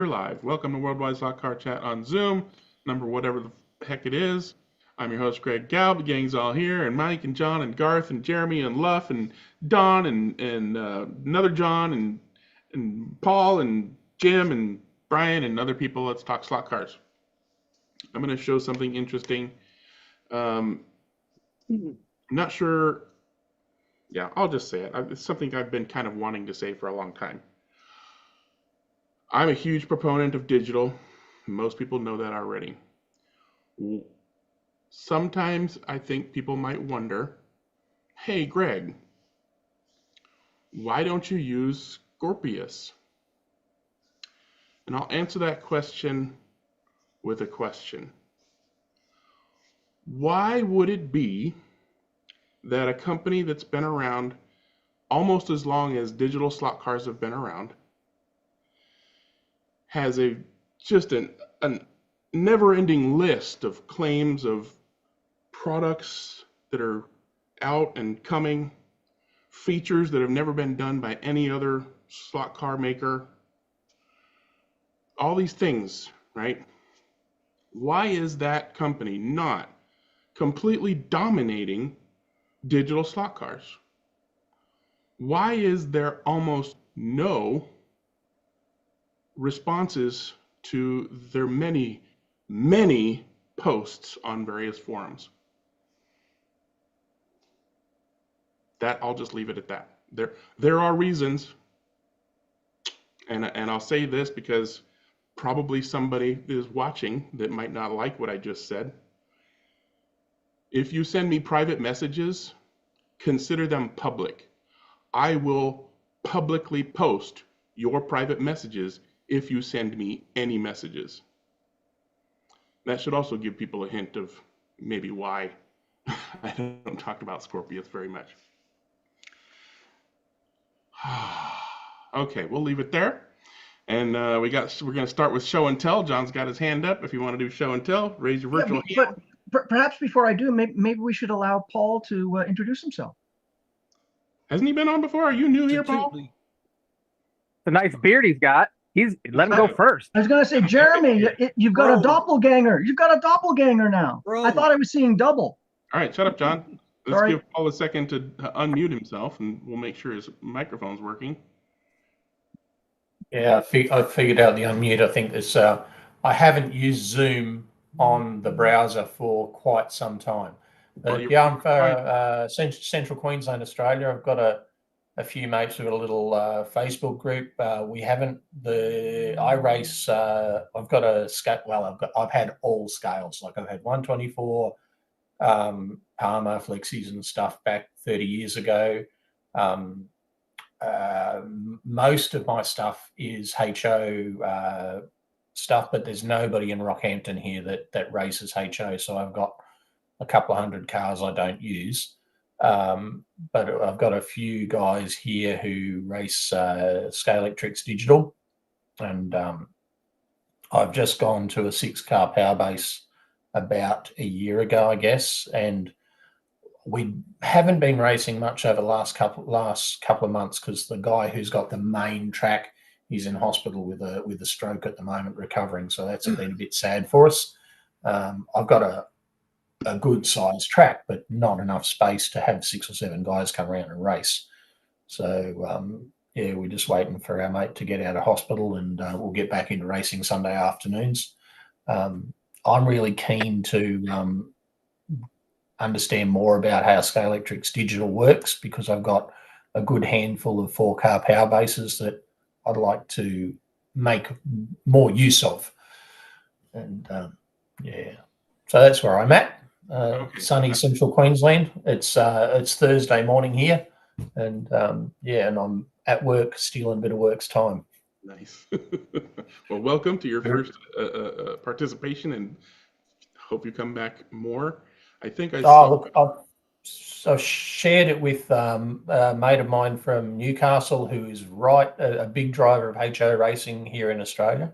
We're live. Welcome to Worldwide Slot Car Chat on Zoom, number whatever the heck it is. I'm your host, Greg Galb. The gang's all here, and Mike and John and Garth and Jeremy and Luff and Don and another John and Paul and Jim and Brian and other people. Let's talk slot cars. I'm going to show something interesting. I'm not sure. Yeah, I'll just say it. It's something I've been kind of wanting to say for a long time. I'm a huge proponent of digital. Most people know that already. Sometimes I think people might wonder, hey, Greg, why don't you use Scorpius? And I'll answer that question with a question. Why would it be that a company that's been around almost as long as digital slot cars have been around has just a never-ending list of claims of products that are out and coming, features that have never been done by any other slot car maker, all these things, right? Why is that company not completely dominating digital slot cars? Why is there almost no responses to their many, many posts on various forums? That I'll just leave it at that. There are reasons, and I'll say this because probably somebody is watching that might not like what I just said. If you send me private messages, consider them public. I will publicly post your private messages if you send me any messages. That should also give people a hint of maybe why I don't talk about Scorpius very much. Okay, we'll leave it there. And we're going to start with show and tell. John's got his hand up. If you want to do show and tell, raise your virtual hand. But perhaps before I do, maybe we should allow Paul to introduce himself. Hasn't he been on before? Are you new here, Paul? It's a nice beard he's got. Let him go first. I was going to say, Jeremy, you've got a doppelganger. You've got a doppelganger now. Bro. I thought I was seeing double. All right, shut up, John. Let's give Paul a second to unmute himself, and we'll make sure his microphone's working. Yeah, I figured out the unmute. I think this. I haven't used Zoom on the browser for quite some time. Yeah, I'm for Central Queensland, Australia. I've got a few mates who've got a little Facebook group. We haven't. I race. I've got a scale. Well, I've had all scales. Like I've had 124, Palmer, Flexies, and stuff back 30 years ago. Most of my stuff is HO stuff, but there's nobody in Rockhampton here that races HO. So I've got a couple of hundred cars I don't use. But I've got a few guys here who race Scalextrics Digital, and I've just gone to a 6-car power base about a year ago, I guess, and we haven't been racing much over the last couple of months because the guy who's got the main track is in hospital with a stroke at the moment, recovering. So that's been a bit sad for us. I've got a good sized track, but not enough space to have 6 or 7 guys come around and race. So yeah, we're just waiting for our mate to get out of hospital, and we'll get back into racing Sunday afternoons. I'm really keen to understand more about how Scalextrics Digital works, because I've got a good handful of 4-car power bases that I'd like to make more use of. And yeah, so that's where I'm at. Sunny Central Queensland. It's Thursday morning here, and yeah, and I'm at work, stealing a bit of work's time. Nice. Well, welcome to your first participation, and hope you come back more. I think I shared it with a mate of mine from Newcastle, who is a big driver of HO racing here in Australia,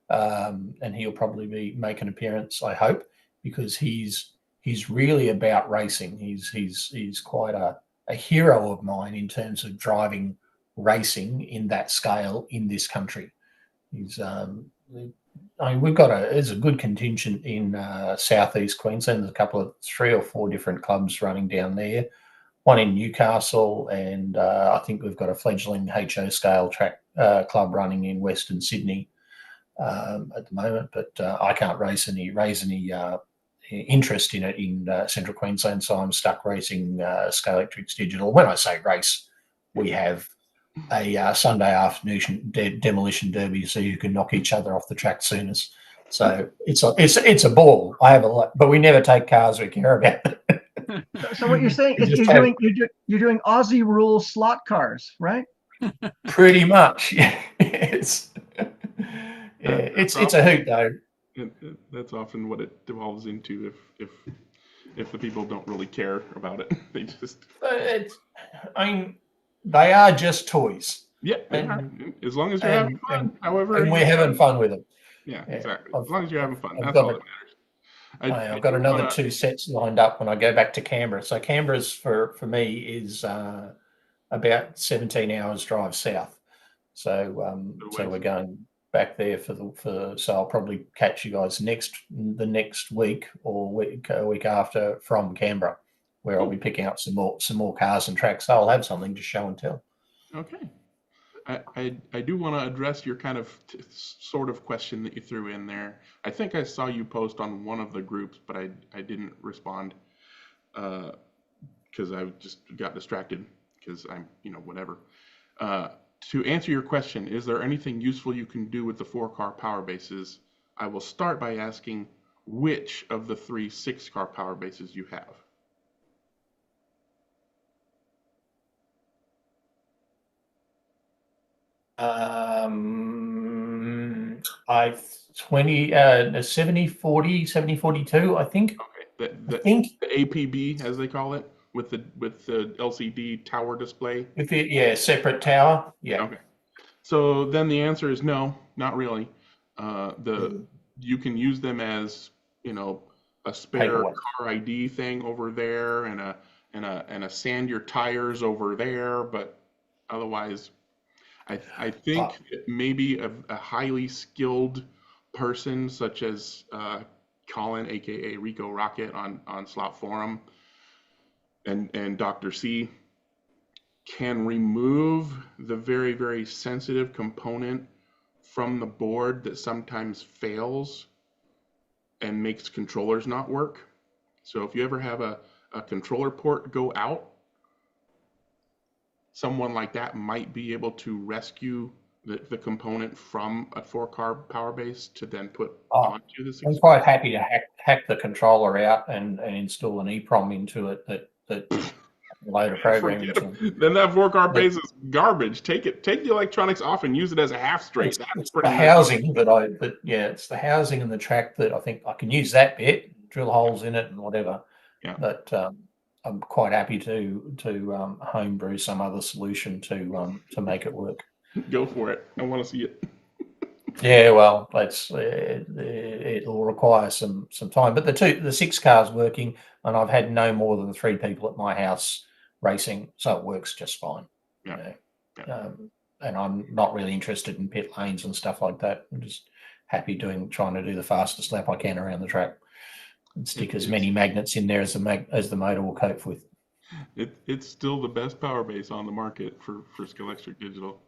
and he'll probably make an appearance, I hope, because he's really about racing. He's quite a hero of mine in terms of driving racing in that scale in this country. He's I mean, there's a good contingent in southeast Queensland. There's a couple of 3 or 4 different clubs running down there. One in Newcastle, and I think we've got a fledgling HO scale track club running in Western Sydney at the moment. But I can't raise any interest in it in Central Queensland, so I'm stuck racing Scalextrics Digital. When I say race, we have a Sunday afternoon demolition derby, so you can knock each other off the track soonest. So it's a ball. I have a lot, but we never take cars we care about. So what you're saying is you're doing Aussie rule slot cars, right? Pretty much, yeah. It's a hoot though. That's often what it devolves into if the people don't really care about it. They just. I mean, they are just toys. Yeah, as long as you're having fun. However, and we're having fun with them. Yeah, exactly. As long as you're having fun, that's all that matters. I've got another 2 sets lined up when I go back to Canberra. So Canberra's for me is about 17 hours drive south. So so we're going back there so I'll probably catch you guys the next week or a week after from Canberra, where I'll be picking up some more cars and tracks. So I'll have something to show and tell. Okay. I do want to address your kind of sort of question that you threw in there. I think I saw you post on one of the groups, but I didn't respond because I just got distracted because I'm, whatever. To answer your question, is there anything useful you can do with the 4-car power bases? I will start by asking which of the 3 6-car power bases you have. I've 70-40, 70-42, I think. Okay. The APB, as they call it, with the LCD tower display. Separate tower. Yeah. Okay. So then the answer is no, not really. You can use them as a spare car ID thing over there and a sand your tires over there, but otherwise. I think maybe a highly skilled person such as Colin, aka Rico Rocket on Slot Forum, and Dr. C can remove the very, very sensitive component from the board that sometimes fails and makes controllers not work. So if you ever have a controller port go out, someone like that might be able to rescue the component from a 4-car power base to then put onto the 6-car. I'm quite happy to hack the controller out and install an EEPROM into it that load a program into. Then that 4-car base is garbage. Take the electronics off and use it as a half straight. It's the housing it's the housing and the track that I think I can use that bit, drill holes in it and whatever. Yeah. But I'm quite happy to homebrew some other solution to make it work. Go for it. I want to see it. Yeah, well, it'll require some time. But the 6 cars working, and I've had no more than 3 people at my house racing, so it works just fine. Yeah. And I'm not really interested in pit lanes and stuff like that. I'm just happy trying to do the fastest lap I can around the track. And stick as many magnets in there as the motor will cope with. It's still the best power base on the market for Scalextric Digital.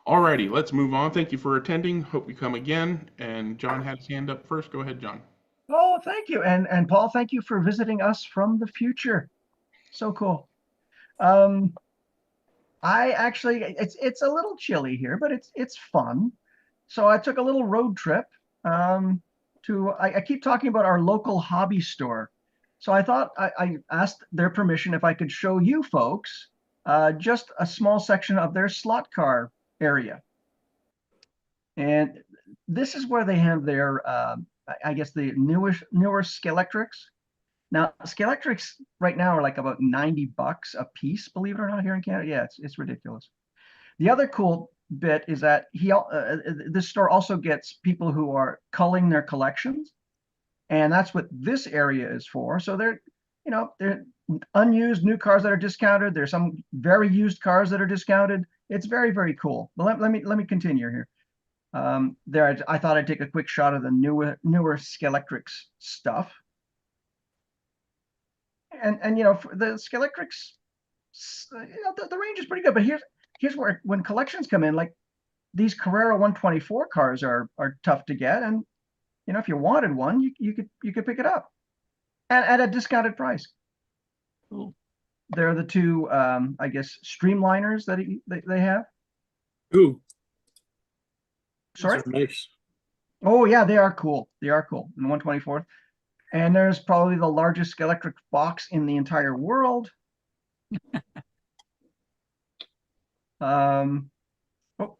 Alrighty, let's move on. Thank you for attending. Hope you come again. And John had his hand up first. Go ahead, John. Oh, thank you. And Paul, thank you for visiting us from the future. So cool. I actually, it's a little chilly here, but it's fun. So I took a little road trip. I keep talking about our local hobby store. So I thought I asked their permission if I could show you folks just a small section of their slot car area. And this is where they have their, I guess, the newer Scalextrics. Now, Scalextrics right now are like about $90 a piece, believe it or not, here in Canada. Yeah, it's ridiculous. The other cool bit is that this store also gets people who are culling their collections, and that's what this area is for. So they're unused new cars that are discounted. There's some very used cars that are discounted. It's very, very cool. But let me continue here. There, I thought I'd take a quick shot of the newer Scalextrics stuff. And for the Scalextrics, the range is pretty good. But here's where, when collections come in, like these Carrera 124 cars are tough to get, and if you wanted one, you could pick it up at a discounted price. Cool. They're the two, I guess, streamliners that they have. Ooh, Sorry. those are nice. Oh yeah, they are cool. They are cool. In the 124th. And there's probably the largest Scalextric box in the entire world. Oh,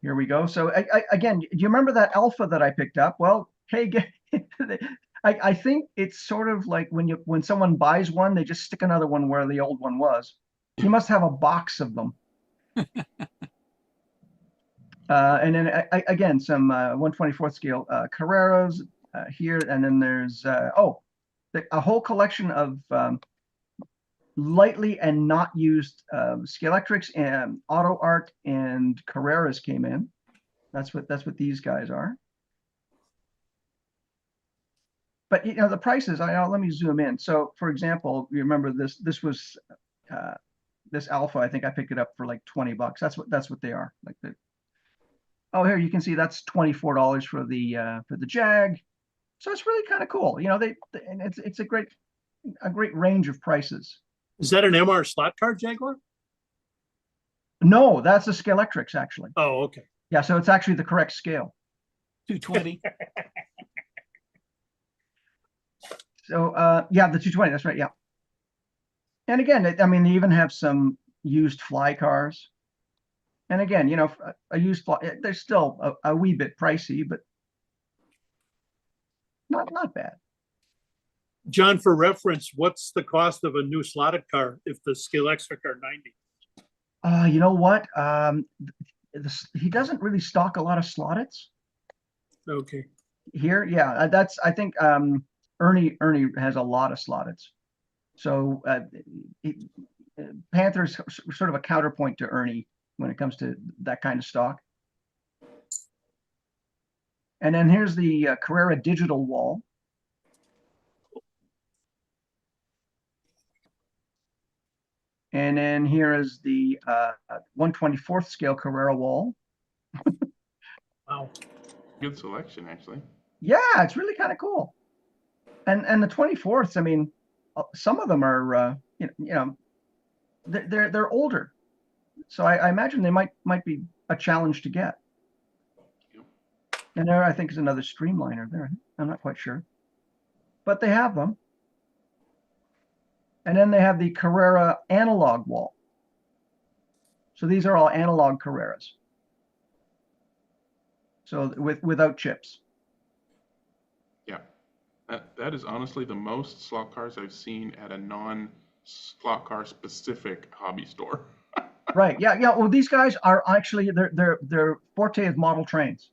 here we go. So again, do you remember that Alpha that I picked up? Well, hey, I think it's sort of like when someone buys one, they just stick another one where the old one was. You must have a box of them. And then again, some 124th scale Carreras here, and then there's a whole collection of lightly and not used Scalextrics and Auto Art and Carreras came in. That's what these guys are. But the prices. Let me zoom in. So, for example, you remember this was this Alpha. I think I picked it up for like $20. That's what they are. Like the. Oh, here you can see that's $24 for the Jag. So it's really kind of cool. And it's a great range of prices. Is that an MR slot car, Jaguar? No, that's a Scalextrics actually. Oh, okay. Yeah, so it's actually the correct scale. 220. So yeah, the 220. That's right. Yeah. And again, they even have some used fly cars. And again, a used fly, they're still a wee bit pricey, but not bad. John, for reference, what's the cost of a new slotted car if the Scalextric are 90? You know what? He doesn't really stock a lot of slotteds Okay. here. Yeah, I think Ernie has a lot of slotteds. So Panther's sort of a counterpoint to Ernie when it comes to that kind of stock. And then here's the Carrera digital wall. And then here is the 124th scale Carrera wall. Wow. Good selection, actually. Yeah, it's really kind of cool. And the 24ths, some of them are they're older. So I imagine they might be a challenge to get. And there, I think, is another streamliner there. I'm not quite sure. But they have them. And then they have the Carrera analog wall. So these are all analog Carreras. So without chips. Yeah. That is honestly the most slot cars I've seen at a non-slot car specific hobby store. Right. Yeah. Yeah. Well, these guys are actually their forte is model trains.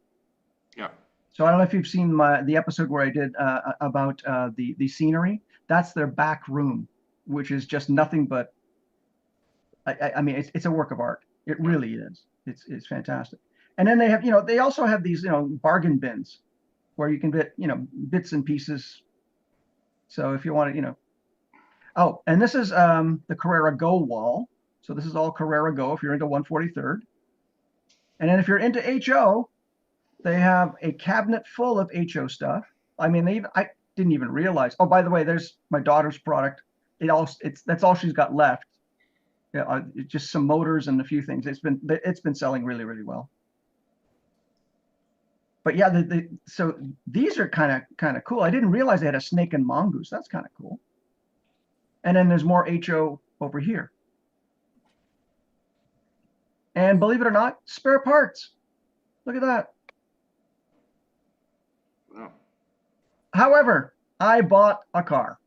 Yeah. So I don't know if you've seen the episode where I did about the scenery. That's their back room, which is just nothing but. It's a work of art. It really is. It's fantastic. And then they have they also have these bargain bins, where you can get bits and pieces. So if you want to oh, and this is the Carrera Go wall. So this is all Carrera Go if you're into 143rd. And then if you're into HO, they have a cabinet full of HO stuff. I didn't even realize. Oh, by the way, there's my daughter's product. That's all she's got left. Just some motors and a few things. It's been selling really, really well. But yeah, so these are kind of cool. I didn't realize they had a snake and mongoose. That's kind of cool. And then there's more HO over here. And believe it or not, spare parts. Look at that. Wow. However, I bought a car.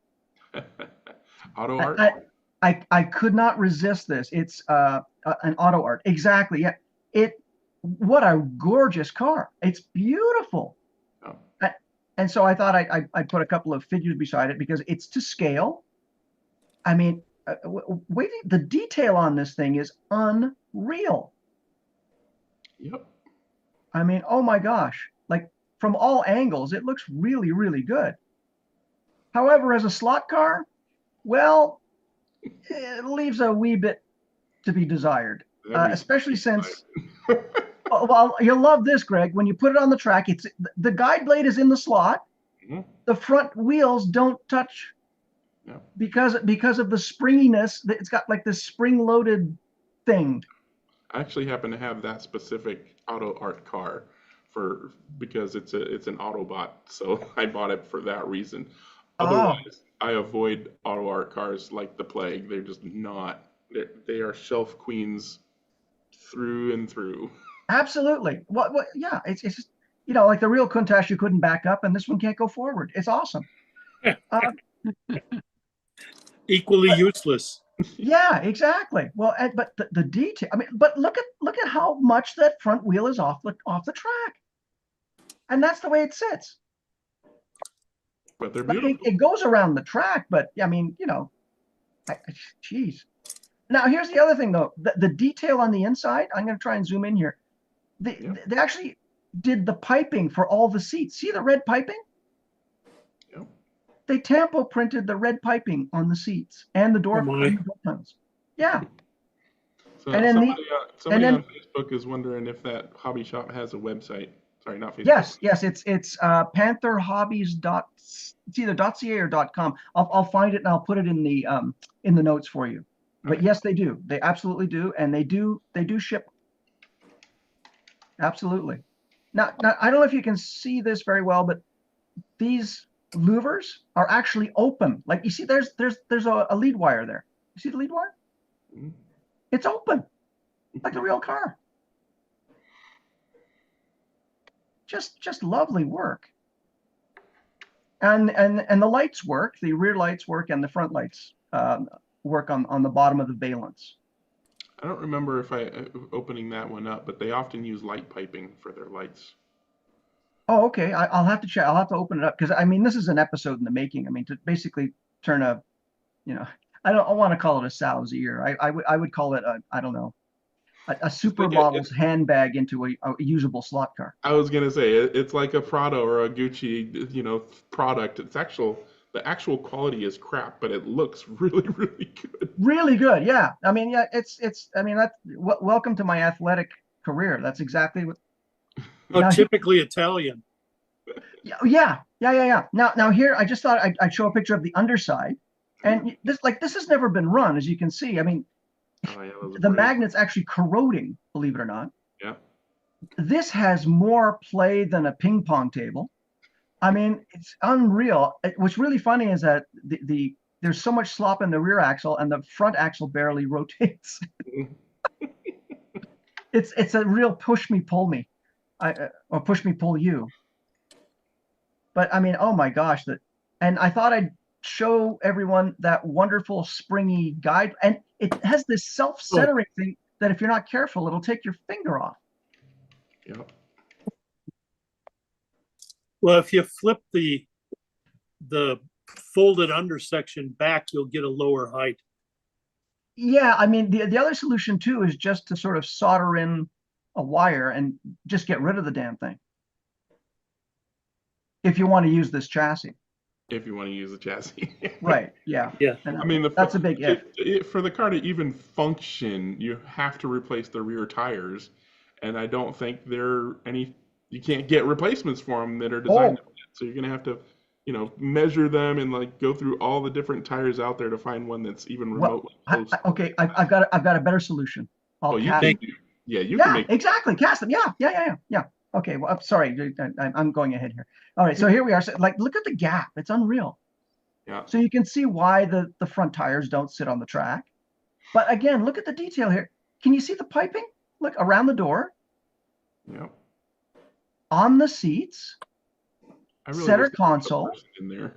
Auto art. I could not resist this. It's an Auto Art. Exactly. Yeah. What a gorgeous car. It's beautiful. Oh. And so I thought I'd put a couple of figures beside it because it's to scale. Wait, the detail on this thing is unreal. Yep. I mean, oh my gosh, like from all angles, it looks really, really good. However, as a slot car, well, it leaves a wee bit to be desired, Every especially since, well, you'll love this, Greg. When you put it on the track, it's the guide blade is in the slot. Mhm. The front wheels don't touch Yeah. because of the springiness. It's got like this spring-loaded thing. I actually happen to have that specific auto art car because it's an Autobot, so I bought it for that reason. Oh, Otherwise, I avoid auto art cars like the plague. They're just not. They are shelf queens through and through. absolutely. What? Yeah, it's just, like the real Countach, you couldn't back up, and this one can't go forward. It's awesome. Uh, Equally but useless. yeah, exactly. Well, but the detail. I mean, but look at how much that front wheel is off the track, and that's the way it sits. But they're Like beautiful. it goes around the track, but I mean, geez. Now here's the other thing though. The detail on the inside. I'm going to try and zoom in here. They actually did the piping for all the seats. See the red piping? Yep. They tampo printed the red piping on the seats and the door my. panels. Yeah. So And then somebody then on Facebook is wondering if that hobby shop has a website. Sorry, not Facebook. yes, it's pantherhobbies dot. It's either .ca or .com. I'll find it and I'll put it in the notes for you. But Okay. yes, they do. They absolutely do, and they do ship. Absolutely. Now I don't know if you can see this very well, but these louvers are actually open. Like you see, there's a lead wire there. You see the lead wire? Mhm. It's open, like a real car. Just lovely work. And the lights work. The rear lights work, and the front lights work on the bottom of the valence. I don't remember if I opening that one up, but they often use light piping for their lights. Oh, okay. I'll have to check. I'll have to open it up because I mean this is an episode in the making. I mean to basically turn I want to call it a sow's ear. I would call it I don't know, a supermodel's handbag into a usable slot car. I was gonna say it's like a Prada or a Gucci, product. The actual quality is crap, but it looks really, really good. Really good. Yeah. I mean, yeah, I mean, welcome to my athletic career. That's exactly what. Oh, Now, typically Italian. yeah. Now here, I just thought I'd show a picture of the underside, and this has never been run, as you can see. I mean, Oh yeah, those are the great. magnet's actually corroding, believe it or not. Yeah. This has more play than a ping pong table. I mean, it's unreal. What's really funny is that there's so much slop in the rear axle, and the front axle barely rotates. It's a real push me, pull me, or push me, pull you. But I mean, oh my gosh, and I thought I'd show everyone that wonderful springy guide, and it has this self-centering thing that if you're not careful, it'll take your finger off. Yeah. Well, if you flip the folded undersection back, you'll get a lower height. Yeah, I mean, the other solution too is just to sort of solder in a wire and just get rid of the damn thing. If you want to use this chassis. If you want to use the chassis. Right. Yeah. Yeah. I mean, that's a big if. For the car to even function, you have to replace the rear tires, and I don't think you can't get replacements for them that are designed. So you're gonna have to, measure them and like go through all the different tires out there to find one that's even remotely close. Okay, I've got a better solution. You can make. Exactly. Cast them. Yeah. Okay. Well, I'm sorry. I'm going ahead here. All right. So here we are. So, like, look at the gap. It's unreal. Yeah. So you can see why the front tires don't sit on the track. But again, look at the detail here. Can you see the piping? Look around the door. Yeah. On the seats. Really center console. In there.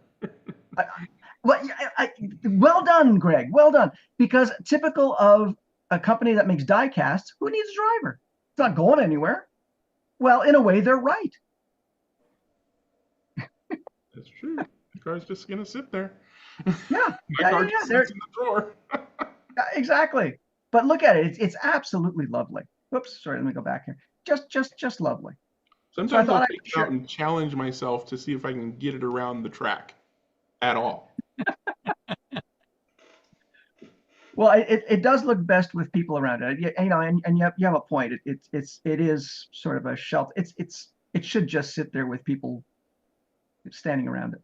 Well done, Greg. Well done. Because typical of a company that makes die casts, who needs a driver? It's not going anywhere. Well, in a way, they're right. That's true. The car's just gonna sit there. Yeah. My car just sits in the drawer. Exactly. But look at it. It's absolutely lovely. Whoops. Sorry. Let me go back here. Just lovely. Sometimes thought I'll I'd take it share. out and challenge myself to see if I can get it around the track at all. Well, it does look best with people around it. You know, and you have a point. It is sort of a shelf. It should just sit there with people standing around it.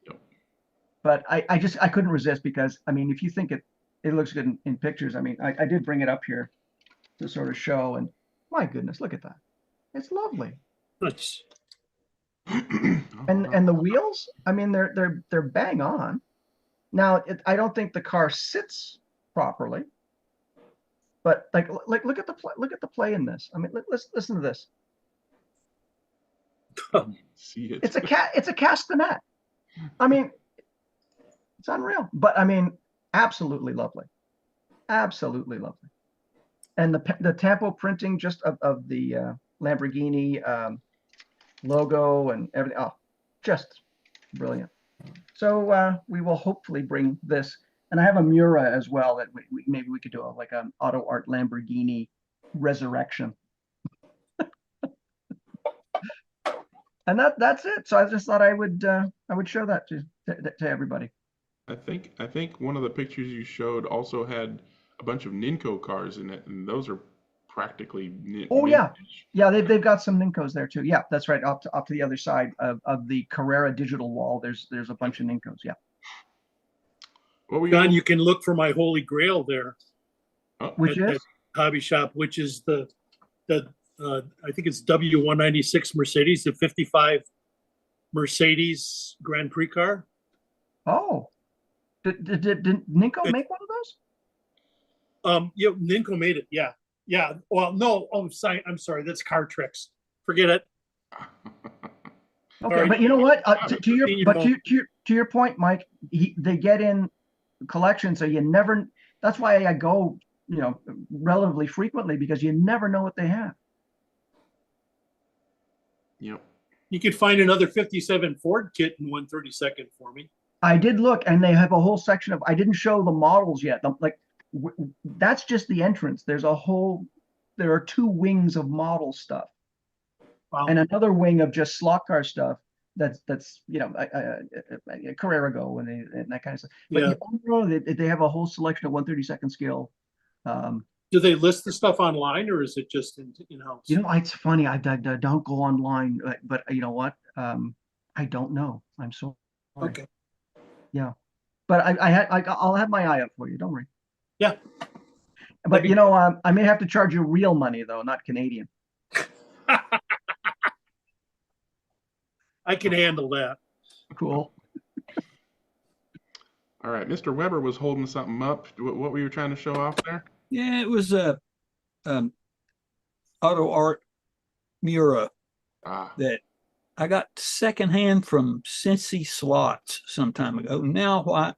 Yep. But I couldn't resist, because I mean, if you think it looks good in pictures, I mean, I did bring it up here to sort of show, and my goodness, look at that. It's lovely. Nice. And the wheels, I mean, they're bang on. Now, I don't think the car sits properly, but like look at the play in this. I mean, let's listen to this. See it. It's a castanet. I mean, it's unreal. But I mean, absolutely lovely. Absolutely lovely. And the tampo printing just of the Lamborghini logo and everything. Oh, just brilliant. So we will hopefully bring this, and I have a Mura as well that maybe we could do like an auto art Lamborghini resurrection. And that's it. So I just thought I would show that to everybody. I think one of the pictures you showed also had a bunch of Ninko cars in it, and those are practically Oh yeah, vintage. yeah. They've got some Ninkos there too. Yeah, that's right. Up to the other side of the Carrera digital wall, there's a bunch of Ninkos. Yeah. What were John, you? you can look for my holy grail there Oh, Which at is Hobby Shop, which is the I think it's W196 Mercedes, the 55 Mercedes Grand Prix car. oh, did Ninko It- make one of those? Yeah, Ninko made it. Yeah, yeah. Well, no. Oh, sorry. I'm sorry. That's Car Tricks. Forget it. Okay, right. but you know what? To your point, Mike, they get in collections, so you never. That's why I go, you know, relatively frequently, because you never know what they have. Yep. You could find another 57 Ford kit in 132nd for me. I did look, and they have a whole section of. I didn't show the models yet. That's just the entrance. There are two wings of model stuff, Wow. and another wing of just slot car stuff. That's you know, Carrera Go and that kind of stuff. But Yeah. overall, they have a whole selection of 132nd scale. Do they list the stuff online, or is it just in house? You know, it's funny. I don't go online, but you know what? I don't know. I'm sorry. Okay. Yeah, but I'll have my eye out for you. Don't worry. Yeah. But you know, I may have to charge you real money though, not Canadian. I can handle that. Cool. All right, Mr. Weber was holding something up. What were you trying to show off there? Yeah, it was a auto art Mura Ah, that I got secondhand from Cincy Slots some time ago. Now why?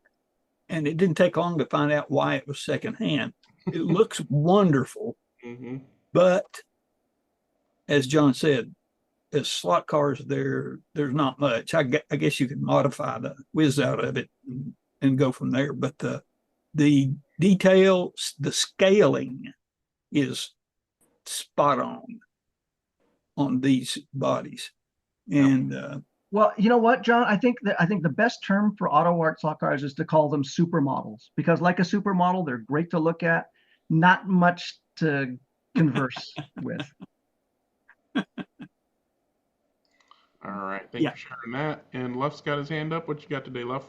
And it didn't take long to find out why it was secondhand. It looks wonderful, mm-hmm. but as John said, as slot cars, there's not much. I guess you could modify the whiz out of it and go from there. But the detail, the scaling is spot on these bodies. And Well, you know what, John? I think the best term for auto art slot cars is to call them supermodels, because like a supermodel, they're great to look at, not much to converse with. All right, thank you for sharing that. And Luff's got his hand up. What you got today, Luff?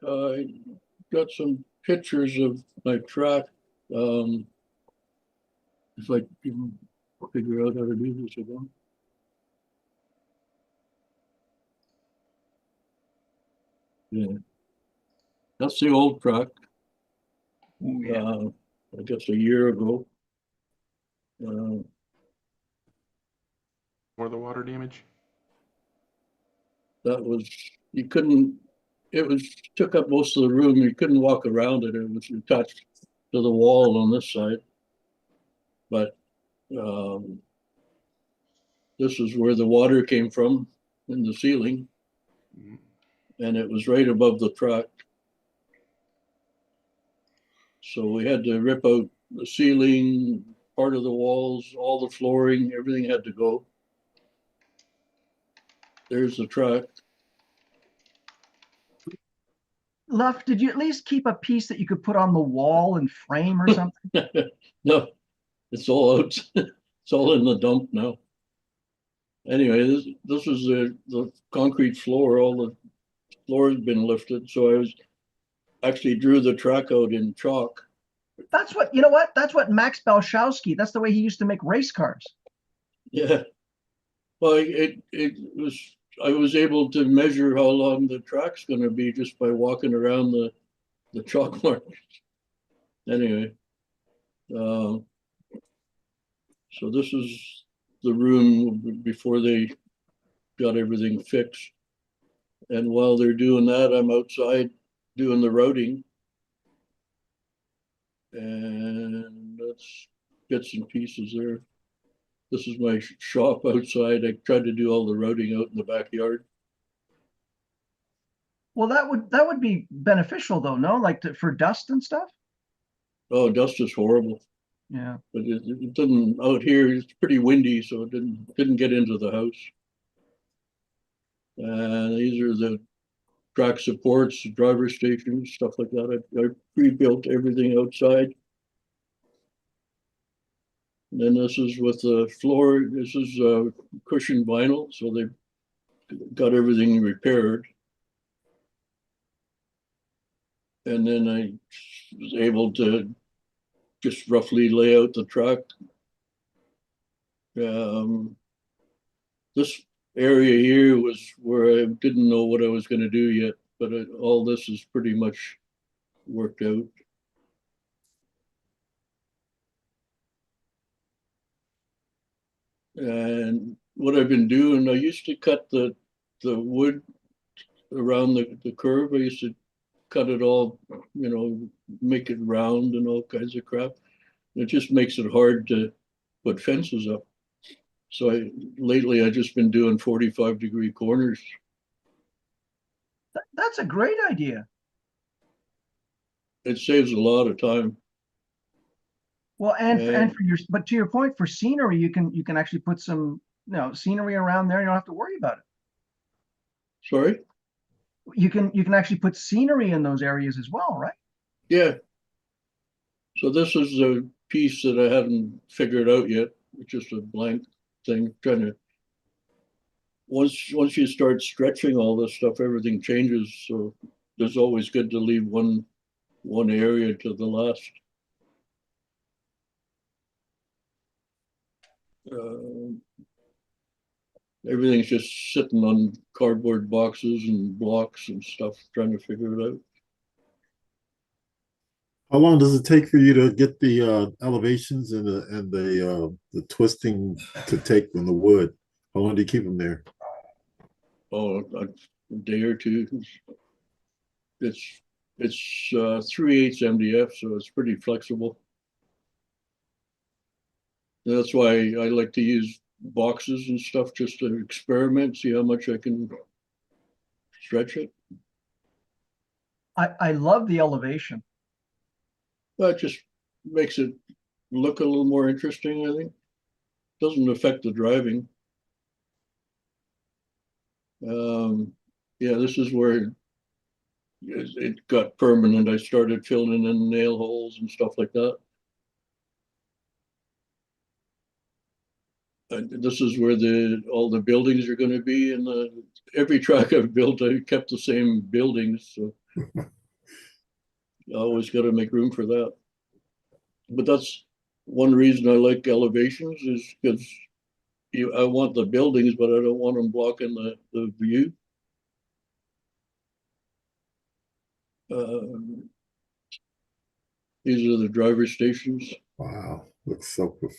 Got some pictures of my truck. If I can figure out how to do this again. Yeah, that's the old truck. I guess a year ago. For the water damage? That was, you couldn't, it was, took up most of the room. You couldn't walk around it. It was attached to the wall on this side. But this is where the water came from in the ceiling. Mhm. And it was right above the truck. So we had to rip out the ceiling, part of the walls, all the flooring, everything had to go. there's the track. Luff, did you at least keep a piece that you could put on the wall and frame or something? No, it's all out. It's all in the dump now. Anyway, this was the concrete floor. All the floor has been lifted, so I actually drew the track out in chalk. That's what, you know what? That's what Max Balshowski, that's the way he used to make race cars. Yeah. Well, I was able to measure how long the track's going to be just by walking around the chalk marks. Anyway, so this is the room before they got everything fixed. And while they're doing that, I'm outside doing the routing. And that's bits and pieces there. This is my shop outside. I tried to do all the routing out in the backyard. Well, that would be beneficial though, no? Like for dust and stuff? Oh, dust is horrible. Yeah. But it didn't out here. It's pretty windy, so it didn't get into the house. And these are the track supports, driver stations, stuff like that. I pre-built everything outside. And then this is with the floor. This is cushioned vinyl, so they've got everything repaired. And then I was able to just roughly lay out the track. This area here was where I didn't know what I was going to do yet, but all this is pretty much worked out. And what I've been doing, I used to cut the wood around the curve. I used to cut it all, make it round and all kinds of crap. It just makes it hard to put fences up. So lately I've just been doing 45-degree corners. That's a great idea. It saves a lot of time. Well, and for but to your point, for scenery, you can actually put some, scenery around there. You don't have to worry about it. Sorry? You can actually put scenery in those areas as well, right? Yeah. So this is a piece that I haven't figured out yet. It's just a blank thing. Trying to once you start stretching all this stuff, everything changes. So it's always good to leave one area to the last. Everything's just sitting on cardboard boxes and blocks and stuff, trying to figure it out. How long does it take for you to get the elevations and the twisting to take from the wood? How long do you keep them there? Oh, a day or two. It's 3/8 MDF, so it's pretty flexible. That's why I like to use boxes and stuff just to experiment, see how much I can stretch it. I love the elevation. That just makes it look a little more interesting, I think. Doesn't affect the driving. Yeah, this is where it got permanent. I started filling in nail holes and stuff like that. This is where all the buildings are going to be, and every track I've built, I kept the same buildings, so I always got to make room for that. But that's one reason I like elevations, is because I want the buildings, but I don't want them blocking the view. These are the driver stations. Wow, looks so cool.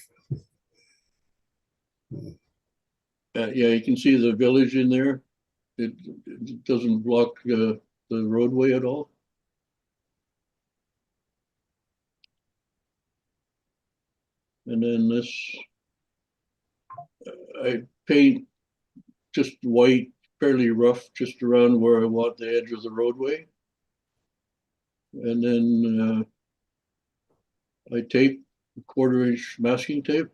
Yeah, you can see the village in there. It doesn't block the roadway at all. And then this, I paint just white, fairly rough, just around where I want the edge of the roadway. And then I tape 1/4-inch masking tape.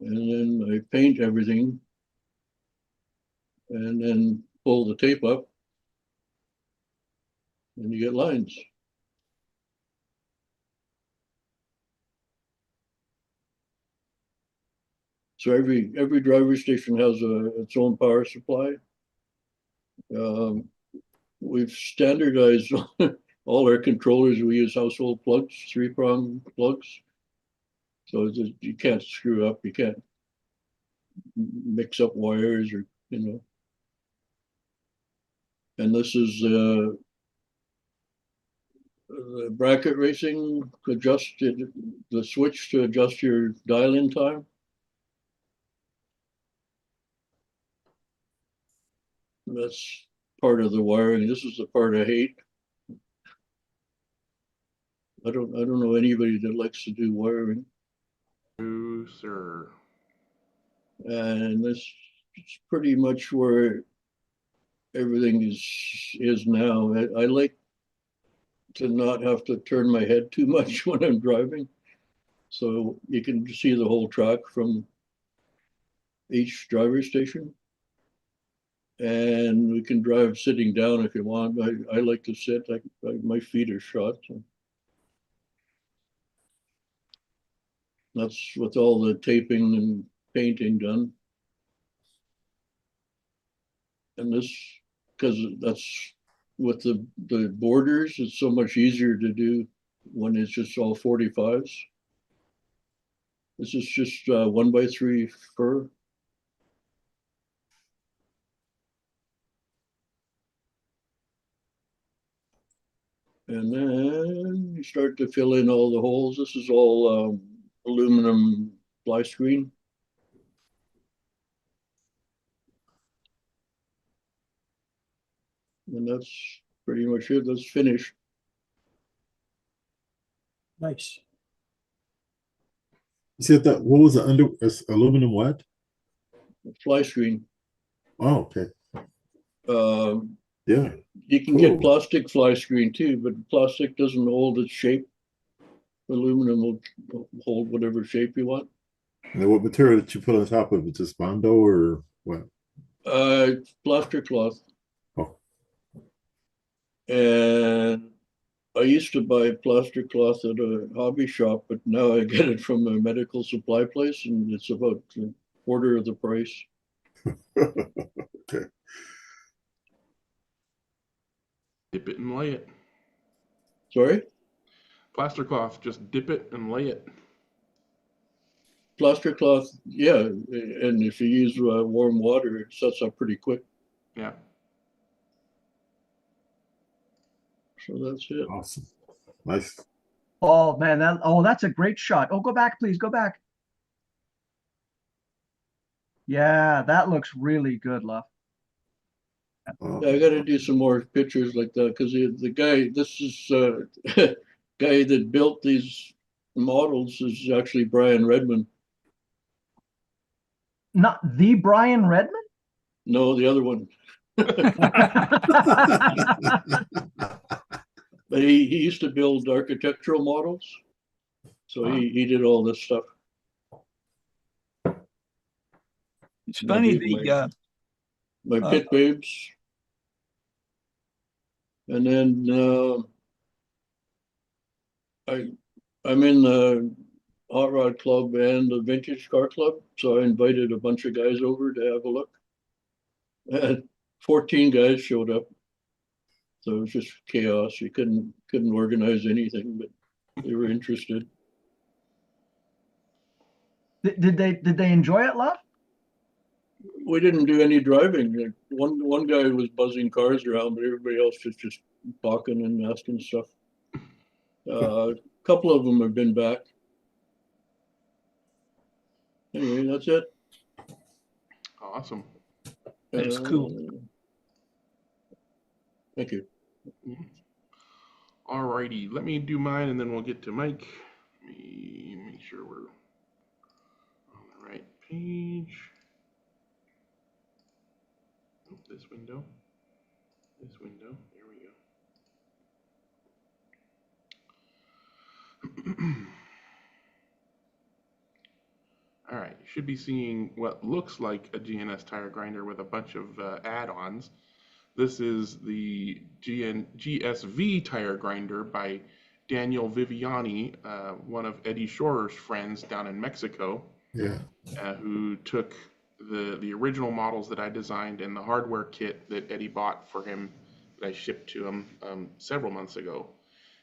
And then I paint everything. and then pull the tape up, and you get lines. So every driver station has its own power supply. We've standardized all our controllers. We use household plugs, 3-prong plugs. So you can't screw up. You can't mix up wires or, you know. And this is the bracket racing, adjusted the switch to adjust your dial-in time. That's part of the wiring. This is the part I hate. I don't know anybody that likes to do wiring. No, sir. And this is pretty much where everything is now. I like to not have to turn my head too much when I'm driving. So you can see the whole track from each driver station. And we can drive sitting down if you want. I like to sit. My feet are shot. So. That's with all the taping and painting done. And this, because that's with the borders, it's so much easier to do when it's just all 45s. This is just 1x3 fur. And then you start to fill in all the holes. This is all aluminum fly screen. And that's pretty much it. That's finished. Nice. You said that what was the under aluminum what? Fly screen. Oh, okay. Yeah. You can get plastic fly screen too, but plastic doesn't hold its shape. Aluminum will hold whatever shape you want. And then what material did you put on top of it? Just Bondo or what? Plaster cloth. Oh. And I used to buy plaster cloth at a hobby shop, but now I get it from a medical supply place, and it's about a quarter of the price. Okay. Dip it and lay it. Sorry? Plaster cloth, just dip it and lay it. Plaster cloth, yeah. And if you use warm water, it sets up pretty quick. Yeah. So that's it. Awesome. Nice. Oh man, that's a great shot. Oh, go back, please. Go back. Yeah, that looks really good, Luff. Yeah, I got to do some more pictures like that because the guy, this is guy that built these models is actually Brian Redmond. Not the Brian Redmond? No, the other one. But he used to build architectural models. So he did all this stuff. It's funny my pit babes. And then I'm in the hot rod club and the vintage car club. So I invited a bunch of guys over to have a look. And 14 guys showed up. So it was just chaos. You couldn't organize anything, but they were interested. Did they enjoy it, Luff? We didn't do any driving. One guy was buzzing cars around, but everybody else was just talking and asking stuff. A couple of them have been back. Anyway, that's it. Awesome. That's cool. Thank you. Alrighty, let me do mine and then we'll get to Mike. Let me make sure we're on the right page. Oh, this window. This window. There we go. All right, you should be seeing what looks like a GNS tire grinder with a bunch of add-ons. This is the GSV tire grinder by Daniel Viviani, one of Eddie Shorer's friends down in Mexico, Yeah. who took the original models that I designed and the hardware kit that Eddie bought for him that I shipped to him several months ago.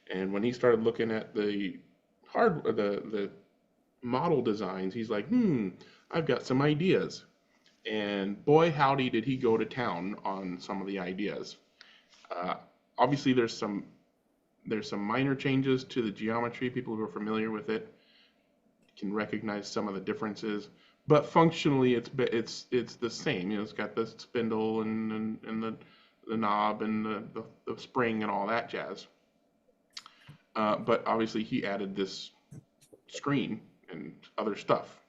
And when he started looking at the model designs, he's like, I've got some ideas. And boy, howdy, did he go to town on some of the ideas. Obviously, there's some minor changes to the geometry. People who are familiar with it can recognize some of the differences, but functionally, it's the same. You know, it's got the spindle and the knob and the spring and all that jazz. But obviously, he added this screen and other stuff.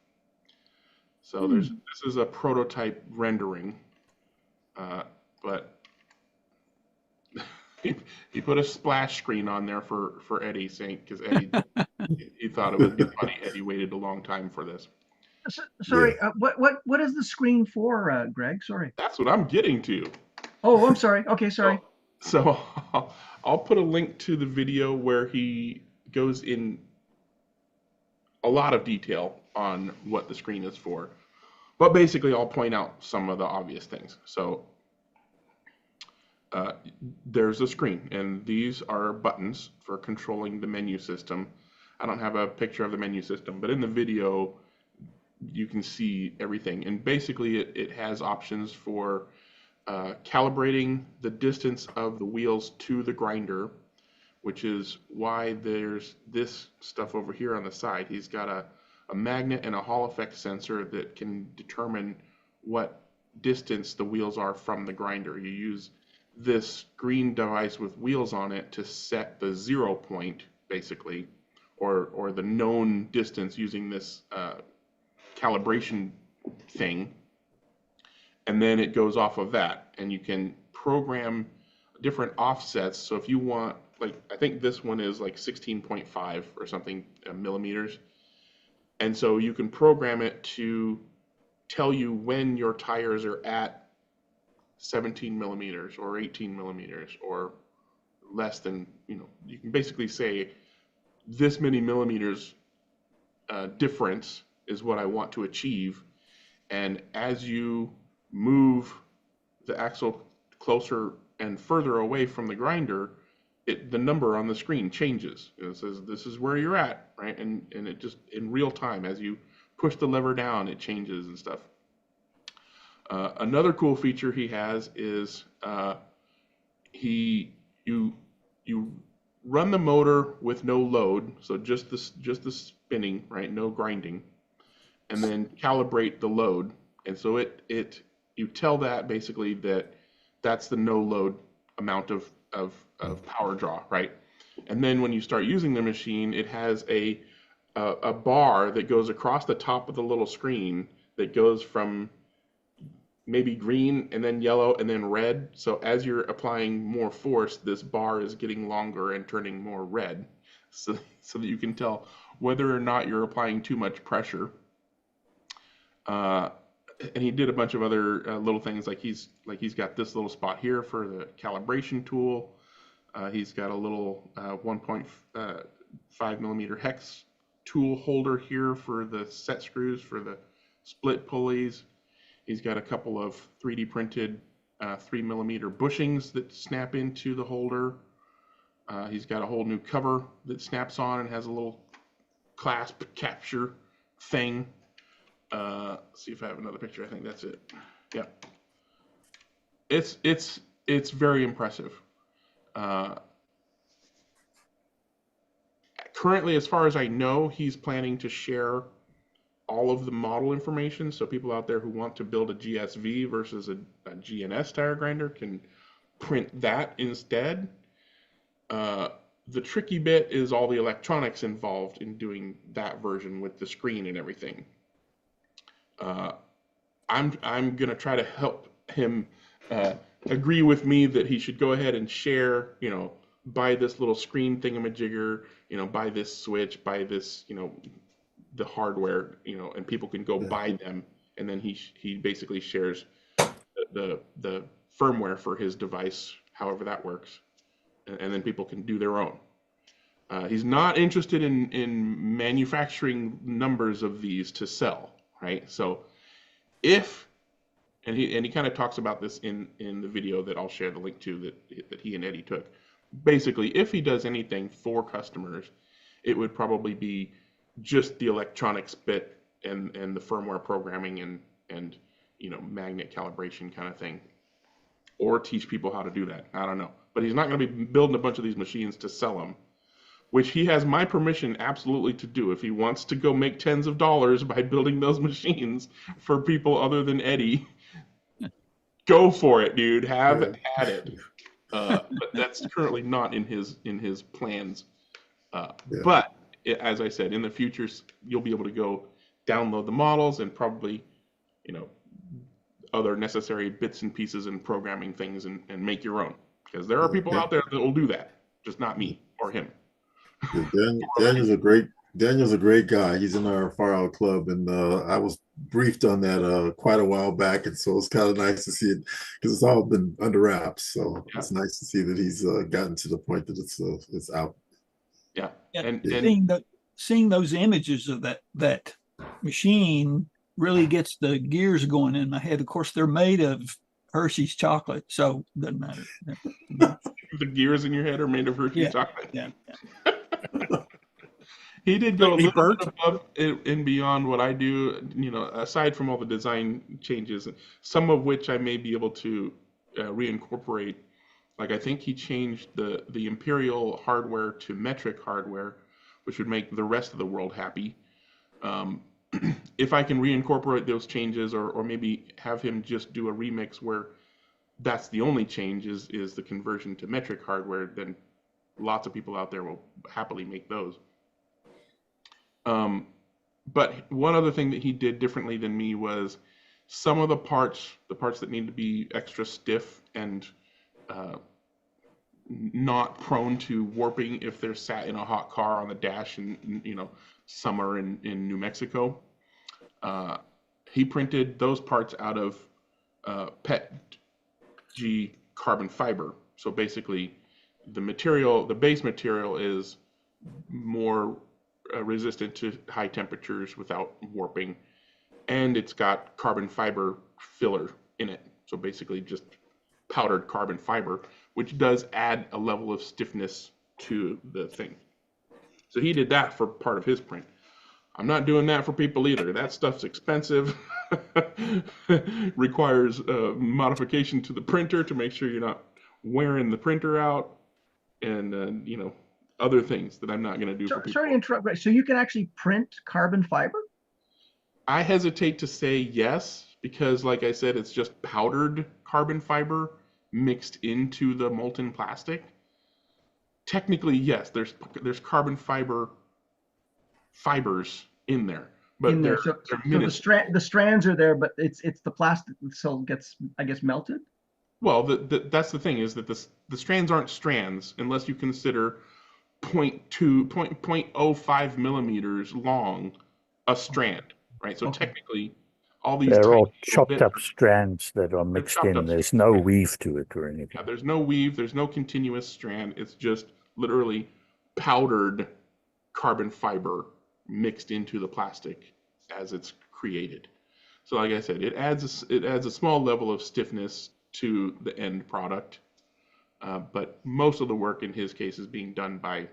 So this is a prototype rendering, but he put a splash screen on there for Eddie, saying because Eddie he thought it would be funny. Eddie waited a long time for this. Sorry, what is the screen for, Greg? Sorry. That's what I'm getting to. Oh, I'm sorry. Okay, sorry. So I'll put a link to the video where he goes in a lot of detail on what the screen is for. But basically, I'll point out some of the obvious things. So there's a screen, and these are buttons for controlling the menu system. I don't have a picture of the menu system, but in the video, you can see everything. And basically, it has options for calibrating the distance of the wheels to the grinder, which is why there's this stuff over here on the side. He's got a magnet and a Hall effect sensor that can determine what distance the wheels are from the grinder. You use this green device with wheels on it to set the 0 point, basically, or the known distance using this calibration thing. And then it goes off of that, and you can program different offsets. So if you want, like, I think this one is like 16.5 or something millimeters. And so you can program it to tell you when your tires are at 17 millimeters or 18 millimeters or less than, you can basically say this many millimeters difference is what I want to achieve. And as you move the axle closer and further away from the grinder, the number on the screen changes. It says this is where you're at, right? And it just in real time, as you push the lever down, it changes and stuff. Another cool feature he has is you run the motor with no load, so just the spinning, right? No grinding, and then calibrate the load. And so you tell that basically that's the no load amount of power draw, right? And then when you start using the machine, it has a bar that goes across the top of the little screen that goes from maybe green and then yellow and then red. So as you're applying more force, this bar is getting longer and turning more red, so that you can tell whether or not you're applying too much pressure. And he did a bunch of other little things, like he's got this little spot here for the calibration tool. He's got a little 1.5 millimeter hex tool holder here for the set screws for the split pulleys. He's got a couple of 3D printed 3 millimeter bushings that snap into the holder. He's got a whole new cover that snaps on and has a little clasp capture thing. See if I have another picture. I think that's it. Yeah. It's very impressive. Currently, as far as I know, he's planning to share all of the model information, so people out there who want to build a GSV versus a GNS tire grinder can print that instead. The tricky bit is all the electronics involved in doing that version with the screen and everything. I'm gonna try to help him agree with me that he should go ahead and share, buy this little screen thingamajigger, buy this switch, buy this, the hardware, you know, and people can go Yeah. buy them, and then he basically shares the firmware for his device, however that works, and then people can do their own. He's not interested in manufacturing numbers of these to sell, right? So if and he kind of talks about this in the video that I'll share the link to that he and Eddie took. Basically, if he does anything for customers, it would probably be just the electronics bit and the firmware programming and you know, magnet calibration kind of thing, or teach people how to do that. I don't know, but he's not going to be building a bunch of these machines to sell them, which he has my permission absolutely to do. If he wants to go make tens of dollars by building those machines for people other than Eddie, go for it, dude. Have at it. But that's currently not in his plans. But as I said, in the future, you'll be able to go download the models and probably, you know, other necessary bits and pieces and programming things and make your own. Because there are people out there that will do that, just not me or him. Daniel's a great guy. He's in our Far Out Club, and I was briefed on that quite a while back, and so it's kind of nice to see it because it's all been under wraps. So it's nice to see that he's gotten to the point that it's out. Yeah, and seeing those images of that machine really gets the gears going in my head. Of course, they're made of Hershey's chocolate, so it doesn't matter. the gears in your head are made of Hershey's chocolate. Yeah. He did go a Like me little burnt? bit above and beyond what I do, you know, aside from all the design changes, some of which I may be able to reincorporate. Like I think he changed the Imperial hardware to metric hardware, which would make the rest of the world happy. If I can reincorporate those changes, or maybe have him just do a remix where that's the only change is the conversion to metric hardware, then lots of people out there will happily make those. But one other thing that he did differently than me was some of the parts that need to be extra stiff and not prone to warping if they're sat in a hot car on the dash in you know, summer in New Mexico. He printed those parts out of PETG carbon fiber. So basically, the base material is more resistant to high temperatures without warping, and it's got carbon fiber filler in it. So basically, just powdered carbon fiber, which does add a level of stiffness to the thing. So he did that for part of his print. I'm not doing that for people either. That stuff's expensive, requires modification to the printer to make sure you're not wearing the printer out, and you know, other things that I'm not going to do for people. Sorry to interrupt. So you can actually print carbon fiber? I hesitate to say yes, because like I said, it's just powdered carbon fiber mixed into the molten plastic. Technically, yes, there's carbon fiber fibers in there, but In there. they're So minuscule. the strands are there, but it's the plastic that still gets, I guess, melted. Well, that's the thing, is that the strands aren't strands unless you consider 0.05 millimeters long a strand, right? So technically, all these They're all tiny little chopped up bits strands that are mixed chopped in. up There's no weave to it or anything. yeah, there's no weave, there's no continuous strand. It's just literally powdered carbon fiber mixed into the plastic as it's created. So like I said, it adds a small level of stiffness to the end product, but most of the work in his case is being done by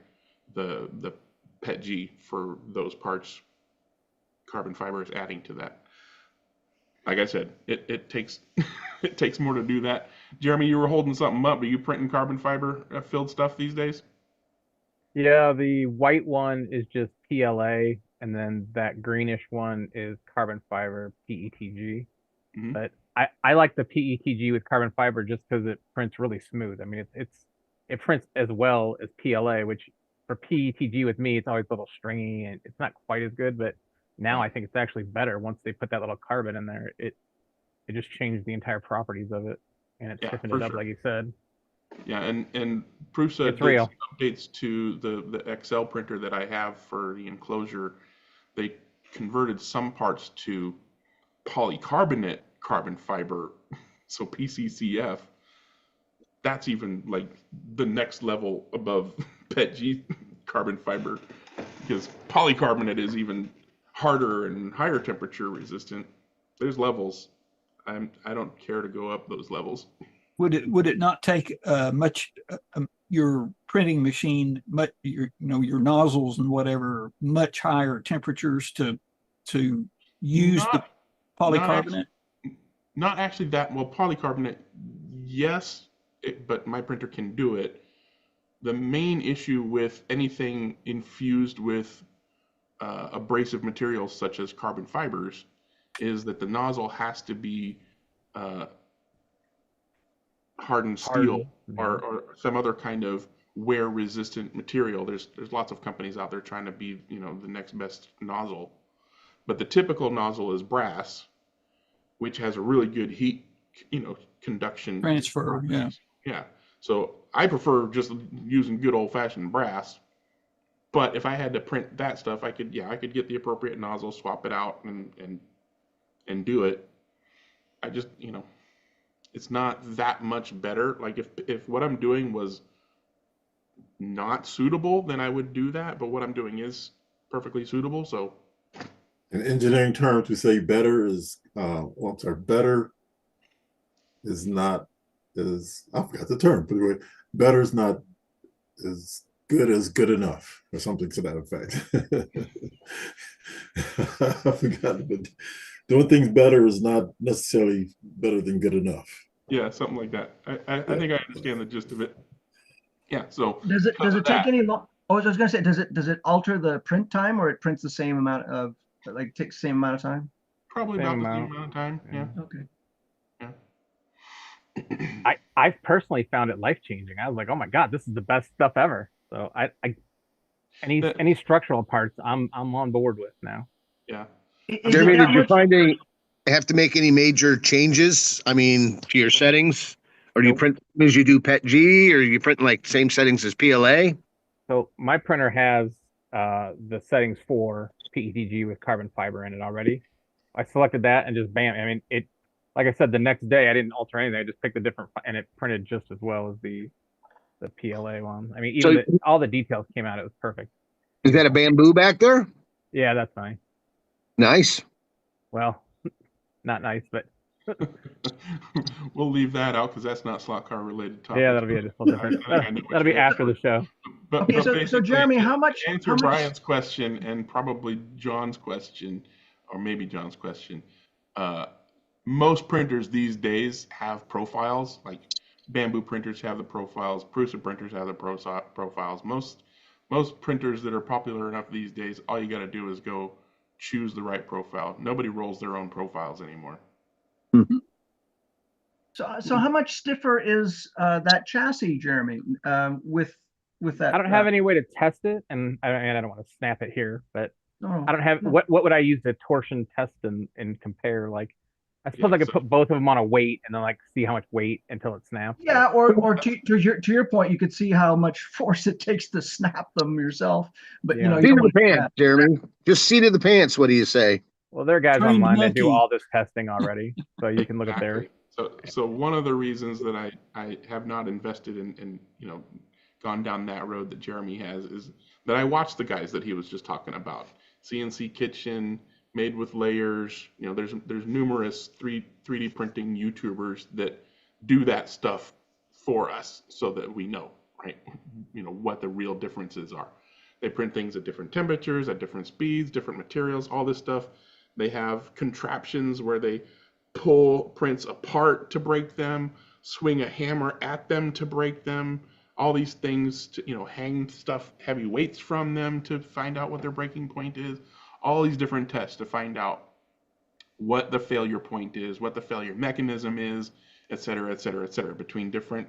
the PETG for those parts. Carbon fiber is adding to that. Like I said, it takes it takes more to do that. Jeremy, you were holding something up. Are you printing carbon fiber filled stuff these days? Yeah, the white one is just PLA, and then that greenish one is carbon fiber PETG. Mhm. But I like the PETG with carbon fiber just because it prints really smooth. I mean, it prints as well as PLA, which for PETG with me, it's always a little stringy and it's not quite as good. But now I think it's actually better once they put that little carbon in there. It just changed the entire properties of it, and it Yeah, stiffened for it up, sure. like you said. Yeah, and Prusa It's did real. some updates to the XL printer that I have for the enclosure. They converted some parts to polycarbonate carbon fiber, so PCCF. That's even like the next level above PETG carbon fiber, because polycarbonate is even harder and higher temperature resistant. There's levels. I don't care to go up those levels. Would it not take much your printing machine, your your nozzles and whatever, much higher temperatures to use the polycarbonate? Not actually that well. Polycarbonate, yes, but my printer can do it. The main issue with anything infused with abrasive materials such as carbon fibers is that the nozzle has to be hardened steel or some other kind of wear resistant material. There's lots of companies out there trying to be the next best nozzle, but the typical nozzle is brass, which has a really good heat conduction Transfer. Yeah. So I prefer just using good old fashioned brass. But if I had to print that stuff, I could get the appropriate nozzle, swap it out, and do it. I just it's not that much better. Like if what I'm doing was not suitable, then I would do that. But what I'm doing is perfectly suitable. So in engineering terms, we say better is better is not I forgot the term, but anyway, better is not as good enough, or something to that effect. I forgot, but doing things better is not necessarily better than good enough. Yeah, something like that. I think I understand the gist of it. Yeah. So does it take any long? Oh, I was gonna say, does it alter the print time, or it prints the same amount of takes the same amount of time? Probably Same about the same amount. amount of time. Yeah. Okay. I personally found it life changing. I was like, oh my god, this is the best stuff ever. So any structural parts, I'm on board with now. Yeah. Jeremy, did you find have to make any major changes? I mean, to your settings, or do you print as you do PETG, or you print like same settings as PLA? So my printer has the settings for PETG with carbon fiber in it already. I selected that and just bam. I mean, it. Like I said, the next day I didn't alter anything. I just picked a different, and it printed just as well as the PLA one. I mean, even all the details came out. It was perfect. Is that a bamboo back there? Yeah, that's fine. Nice. Well, not nice, but we'll leave that out because that's not slot car related topic. Yeah, that'll be a just different. That'll be after the show. But, okay, so Jeremy, how much? Answer Brian's question and probably John's question, or maybe John's question. Most printers these days have profiles. Like Bamboo printers have the profiles. Prusa printers have the profiles. Most printers that are popular enough these days, all you got to do is go choose the right profile. Nobody rolls their own profiles anymore. Mm-hmm. So how much stiffer is that chassis, Jeremy? With that, I don't have any way to test it, and I don't want to snap it here, but Oh, I don't have no. what would I use to torsion test and compare? Like, I suppose I could put both of them on a weight and then like see how much weight until it snaps. Yeah, or to your point, you could see how much force it takes to snap them yourself. But Yeah. you Seat don't of the pants, Jeremy. Just seat of the pants. What do you say? Well, there are guys Trained online that do monkey. all this testing already, so you can look at theirs. So one of the reasons that I have not invested in gone down that road that Jeremy has is that I watch the guys that he was just talking about. CNC Kitchen, Made with Layers. There's numerous 3D printing YouTubers that do that stuff for us so that we know, right? What the real differences are. They print things at different temperatures, at different speeds, different materials, all this stuff. They have contraptions where they pull prints apart to break them, swing a hammer at them to break them, all these things to, hang stuff, heavy weights from them to find out what their breaking point is, all these different tests to find out what the failure point is, what the failure mechanism is, et cetera, et cetera, et cetera, between different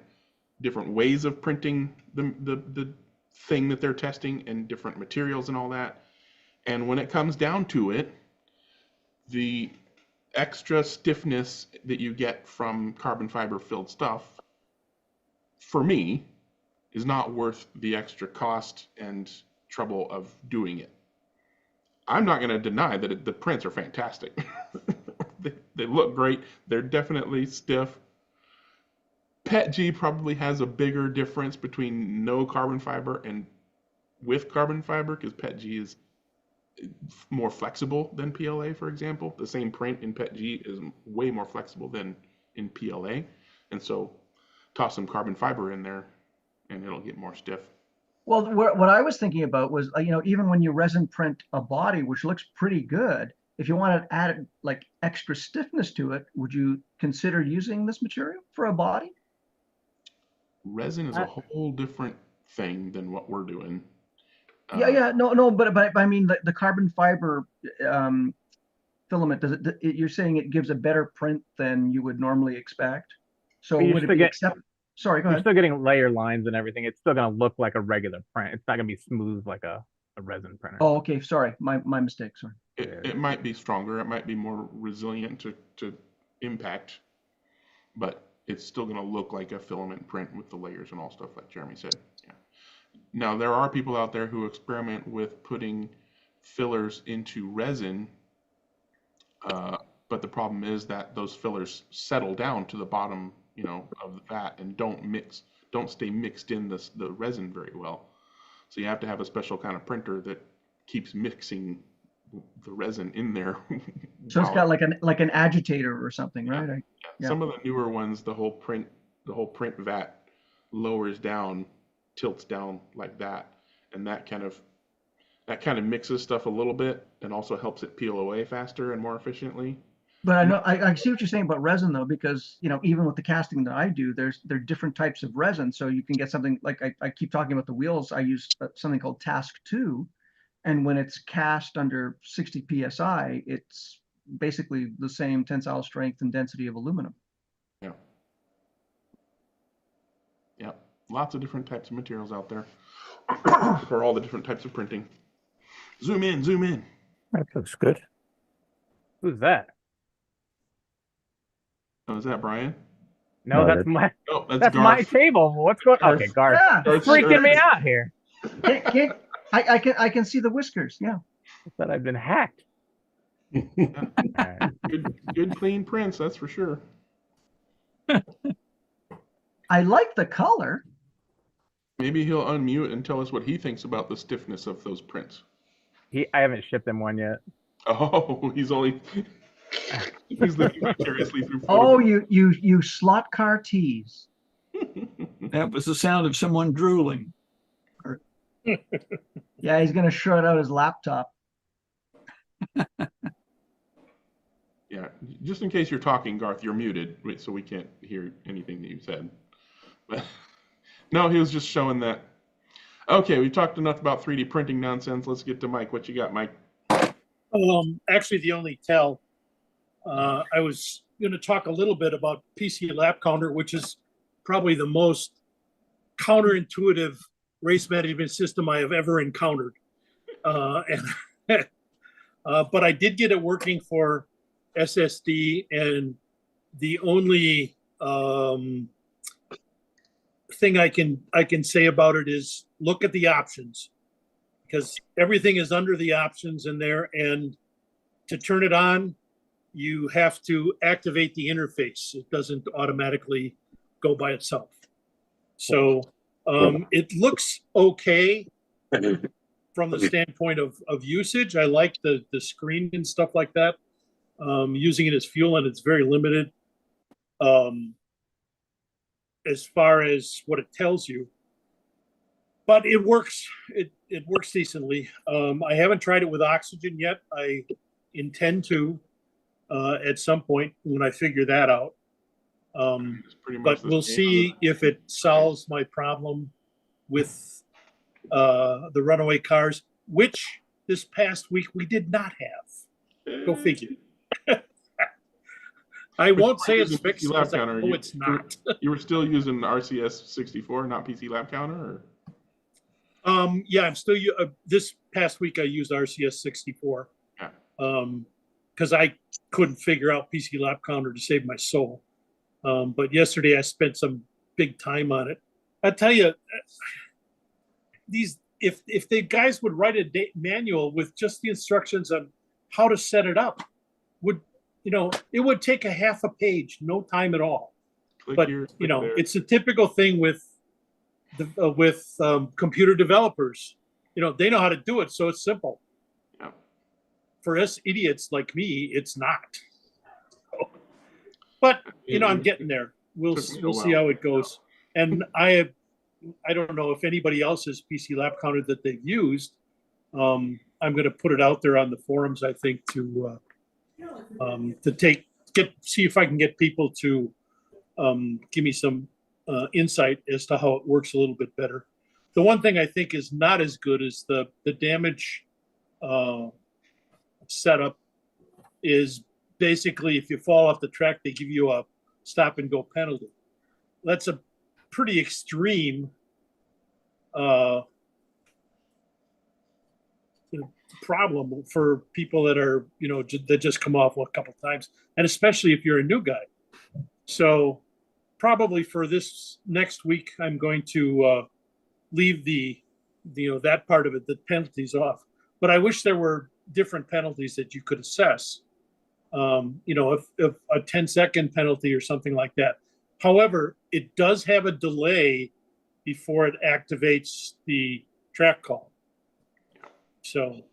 ways of printing the thing that they're testing and different materials and all that. And when it comes down to it, the extra stiffness that you get from carbon fiber filled stuff, for me, is not worth the extra cost and trouble of doing it. I'm not going to deny that the prints are fantastic. They look great. They're definitely stiff. PETG probably has a bigger difference between no carbon fiber and with carbon fiber, because PETG is more flexible than PLA, for example. The same print in PETG is way more flexible than in PLA. And so toss some carbon fiber in there and it'll get more stiff. Well, what I was thinking about was, even when you resin print a body, which looks pretty good, if you want to add like extra stiffness to it, would you consider using this material for a body? Resin is a whole different thing than what we're doing. Yeah, no, but I mean the carbon fiber filament, you're saying it gives a better print than you would normally expect? So But would it be Sorry, go you're ahead. still getting layer lines and everything. It's still going to look like a regular print. It's not going to be smooth like a resin printer. Oh, okay. Sorry, my mistake. Sorry. It might be stronger. It might be more resilient to impact, but it's still going to look like a filament print with the layers and all stuff like Jeremy said. Yeah. Now, there are people out there who experiment with putting fillers into resin, but the problem is that those fillers settle down to the bottom, of the vat and don't stay mixed in the resin very well. So you have to have a special kind of printer that keeps mixing the resin in there. So it's got like an agitator or something, right? Yeah. Some of the newer ones, the whole print vat lowers down, tilts down like that, and that kind of mixes stuff a little bit and also helps it peel away faster and more efficiently. But I know I see what you're saying about resin though, because even with the casting that I do, there are different types of resin. So you can get something like I keep talking about the wheels. I use something called Task 2, and when it's cast under 60 psi, it's basically the same tensile strength and density of aluminum. Yeah. Yeah. Lots of different types of materials out there for all the different types of printing. Zoom in, zoom in. That looks good. Who's that? Oh, is that Brian? No, No, that's my Oh, that's Garth. my table. What's going on? Okay, Garth. Yeah, Garth's Freaking me shirt. out here. I can see the whiskers. Yeah. I thought I've been hacked. All right. Good clean prints, that's for sure. I like the color. Maybe he'll unmute and tell us what he thinks about the stiffness of those prints. I haven't shipped him one yet. Oh, he's looking curiously through Oh, photos. you slot car tease. That was the sound of someone drooling. Yeah, he's gonna shut out his laptop. Yeah, just in case you're talking, Garth, you're muted, so we can't hear anything that you said. But no, he was just showing that. Okay, we've talked enough about 3D printing nonsense. Let's get to Mike. What you got, Mike? Actually, the only tell, I was going to talk a little bit about PC Lap Counter, which is probably the most counterintuitive race management system I have ever encountered. But I did get it working for SSD, and the only thing I can say about it is look at the options, because everything is under the options in there, and to turn it on, you have to activate the interface. It doesn't automatically go by itself. So it looks okay from the standpoint of usage. I like the screen and stuff like that. Using it as fuel, and it's very limited as far as what it tells you. But it works. It works decently. I haven't tried it with oxygen yet. I intend to at some point when I figure that out. But we'll see if it solves my problem with the runaway cars, which this past week we did not have. Go figure. I won't say it's fixed. No, it's not. You were still using RCS 64, not PC Lab Counter, or? Yeah, I'm still. This past week I used RCS 64. Yeah. Because I couldn't figure out PC Lap Counter to save my soul. But yesterday I spent some big time on it. I tell you, these if the guys would write a manual with just the instructions on how to set it up, it would take a half a page, no time at all. Click But here, click there. it's a typical thing with computer developers. They know how to do it, so it's simple. Yeah. For us idiots like me, it's not. But I'm getting there. We'll Took me a see while. how it goes. And I don't know if anybody else's PC lap counter that they've used. I'm going to put it out there on the forums, I think, to see if I can get people to give me some insight as to how it works a little bit better. The one thing I think is not as good is the damage setup is basically if you fall off the track, they give you a stop and go penalty. That's a pretty extreme problem for people that are, that just come off a couple times, and especially if you're a new guy. So probably for this next week, I'm going to leave that part of it, the penalties off. But I wish there were different penalties that you could assess. If a 10-second penalty or something like that. However, it does have a delay before it activates the track call. So,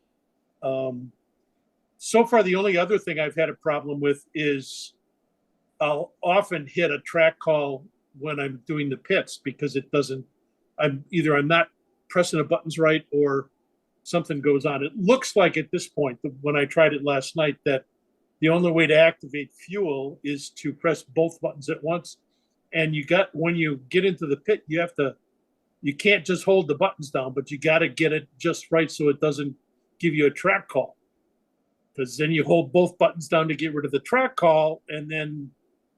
so far, the only other thing I've had a problem with is I'll often hit a track call when I'm doing the pits because it doesn't, I'm not pressing the buttons right or something goes on. It looks like at this point, when I tried it last night, that the only way to activate fuel is to press both buttons at once. And when you get into the pit, you can't just hold the buttons down, but you got to get it just right so it doesn't give you a track call. Because then you hold both buttons down to get rid of the track call, and then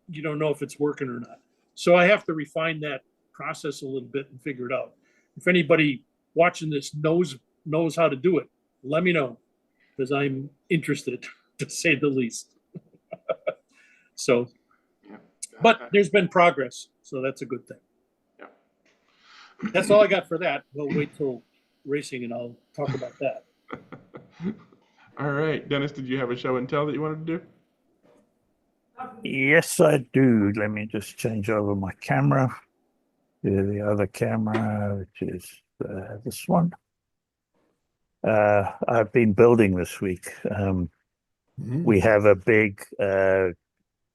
you don't know if it's working or not. So I have to refine that process a little bit and figure it out. If anybody watching this knows how to do it, let me know, because I'm interested, to say the least. So, but there's been progress, so that's a good thing. Yeah. That's all I got for that. We'll wait till racing and I'll talk about that. All right, Dennis, did you have a show and tell that you wanted to do? Yes, I do. Let me just change over my camera to the other camera, which is this one. I've been building this week. We have a big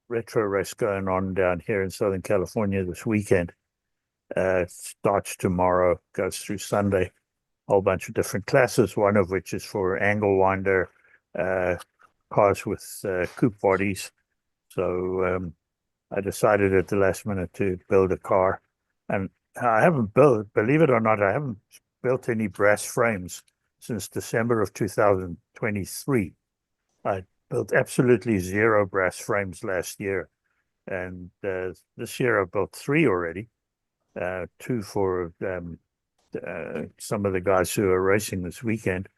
retro race going on down here in Southern California this weekend. Starts tomorrow, goes through Sunday. A whole bunch of different classes, one of which is for angle winder cars with coupe bodies. So I decided at the last minute to build a car. And I haven't built, believe it or not, I haven't built any brass frames since December of 2023. I built absolutely zero brass frames last year. And this year I've built 3 already, 2 for some of the guys who are racing this weekend.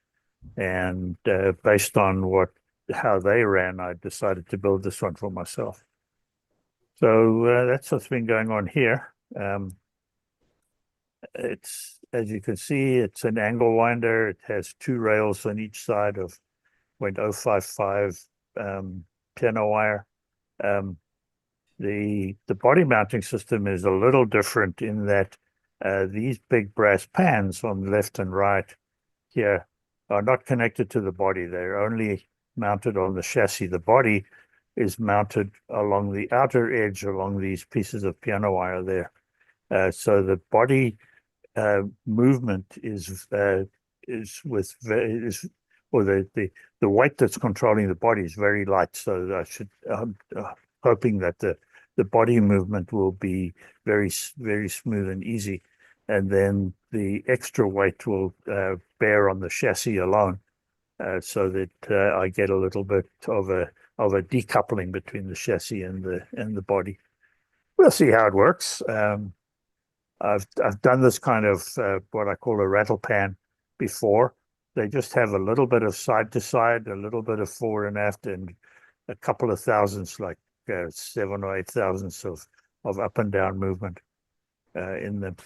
And based on how they ran, I decided to build this one for myself. So that's what's been going on here. It's, as you can see, it's an angle winder. It has 2 rails on each side of 0.055 piano wire. The body mounting system is a little different in that these big brass pans on the left and right here are not connected to the body. They're only mounted on the chassis. The body is mounted along the outer edge along these pieces of piano wire there. So the body movement the weight that's controlling the body is very light. So I'm hoping that the body movement will be very, very smooth and easy. And then the extra weight will bear on the chassis alone, so that I get a little bit of a decoupling between the chassis and the body. We'll see how it works. I've done this kind of what I call a rattle pan before. They just have a little bit of side to side, a little bit of forward and aft, and a couple of thousandths, like 7 or 8 thousandths of up and down movement in them.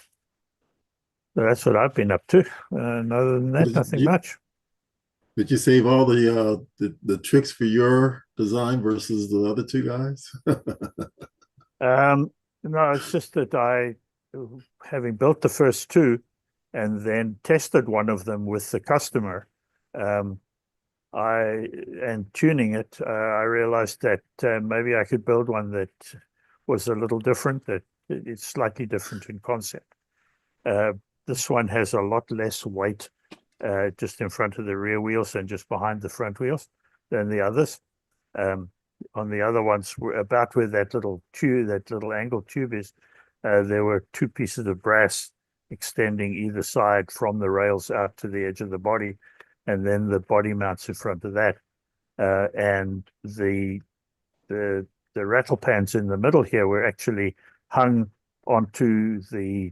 So that's what I've been up to. And other than that, Did nothing you- much. Did you save all the tricks for your design versus the other two guys? No, it's just that having built the first two and then tested one of them with the customer, and tuning it, I realized that maybe I could build one that was a little different, that it's slightly different in concept. This one has a lot less weight just in front of the rear wheels and just behind the front wheels than the others. On the other ones, about where that little tube, that little angle tube is, there were two pieces of brass extending either side from the rails out to the edge of the body, and then the body mounts in front of that. And the rattle pans in the middle here were actually hung onto the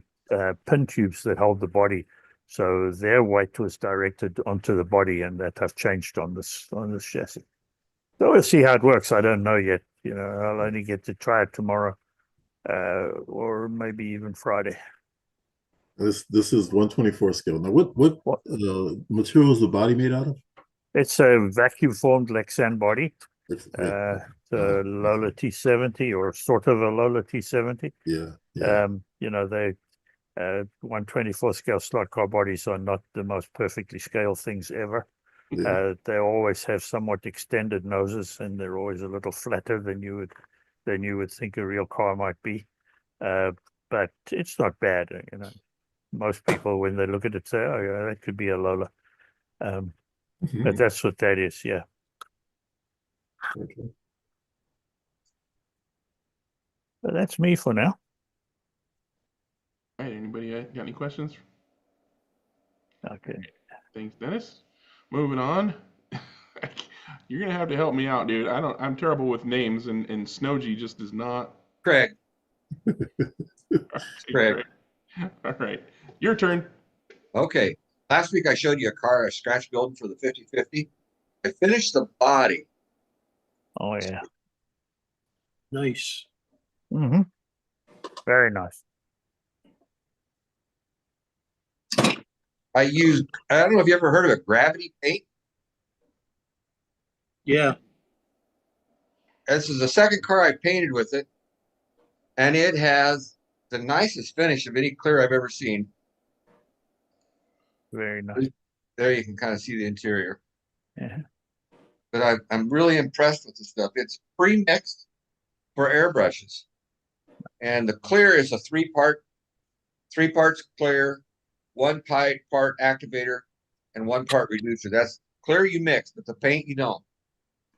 pin tubes that hold the body. So their weight was directed onto the body, and that I've changed on this chassis. So we'll see how it works. I don't know yet. I'll only get to try it tomorrow, or maybe even Friday. This is 124 scale. Now, what material is the body made out of? It's a vacuum formed Lexan body. It's The Lola T70, or sort of a Lola T70. Yeah. They 124 scale slot car bodies are not the most perfectly scaled things ever. Yeah. They always have somewhat extended noses, and they're always a little flatter than you would think a real car might be. But it's not bad. Most people, when they look at it, say, "Oh, yeah, that could be a Lola." But that's what that is. Yeah. Okay. But that's me for now. All right, anybody got any questions? Okay. Thanks, Dennis. Moving on. You're gonna have to help me out, dude. I'm terrible with names, and Snowgy just is not. Craig. Craig. All right, your turn. Okay. Last week I showed you a car, a scratch build for the 50/50. I finished the body. Oh yeah. Nice. Mm-hmm. Very nice. I don't know if you ever heard of a gravity paint. Yeah. This is the second car I painted with it, and it has the nicest finish of any clear I've ever seen. Very nice. There you can kind of see the interior. Yeah. But I'm really impressed with the stuff. It's pre-mixed for airbrushes, and the clear is a three parts clear, one part activator, and one part reducer. That's clear you mix, but the paint you don't.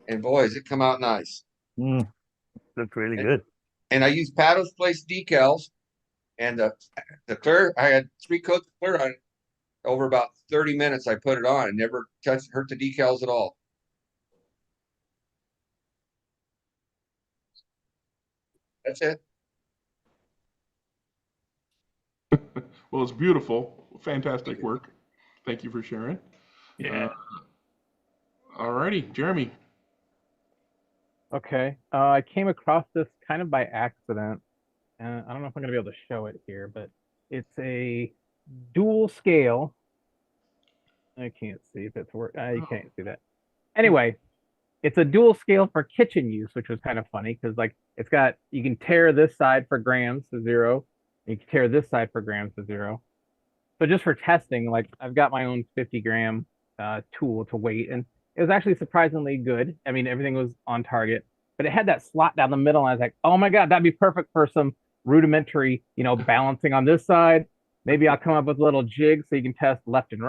And boy, does it come out nice. Looked really good. And I used Paddles Place decals, and the clear, I had 3 coats of clear on it. Over about 30 minutes, I put it on and never hurt the decals at all. That's it. Well, it's beautiful. Fantastic work. Thank you for sharing. Yeah. All righty, Jeremy. Okay. I came across this kind of by accident, and I don't know if I'm going to be able to show it here, but it's a dual scale. I can't see if it's work. You can't see that. Anyway, it's a dual scale for kitchen use, which was kind of funny because it's got, you can tear this side for grams to 0. You can tear this side for grams to 0. So just for testing, I've got my own 50-gram tool to weight, and it was actually surprisingly good. I mean, everything was on target, but it had that slot down the middle, and I was like, oh my God, that'd be perfect for some rudimentary, balancing on this side. Maybe I'll come up with a little jig so you can test left and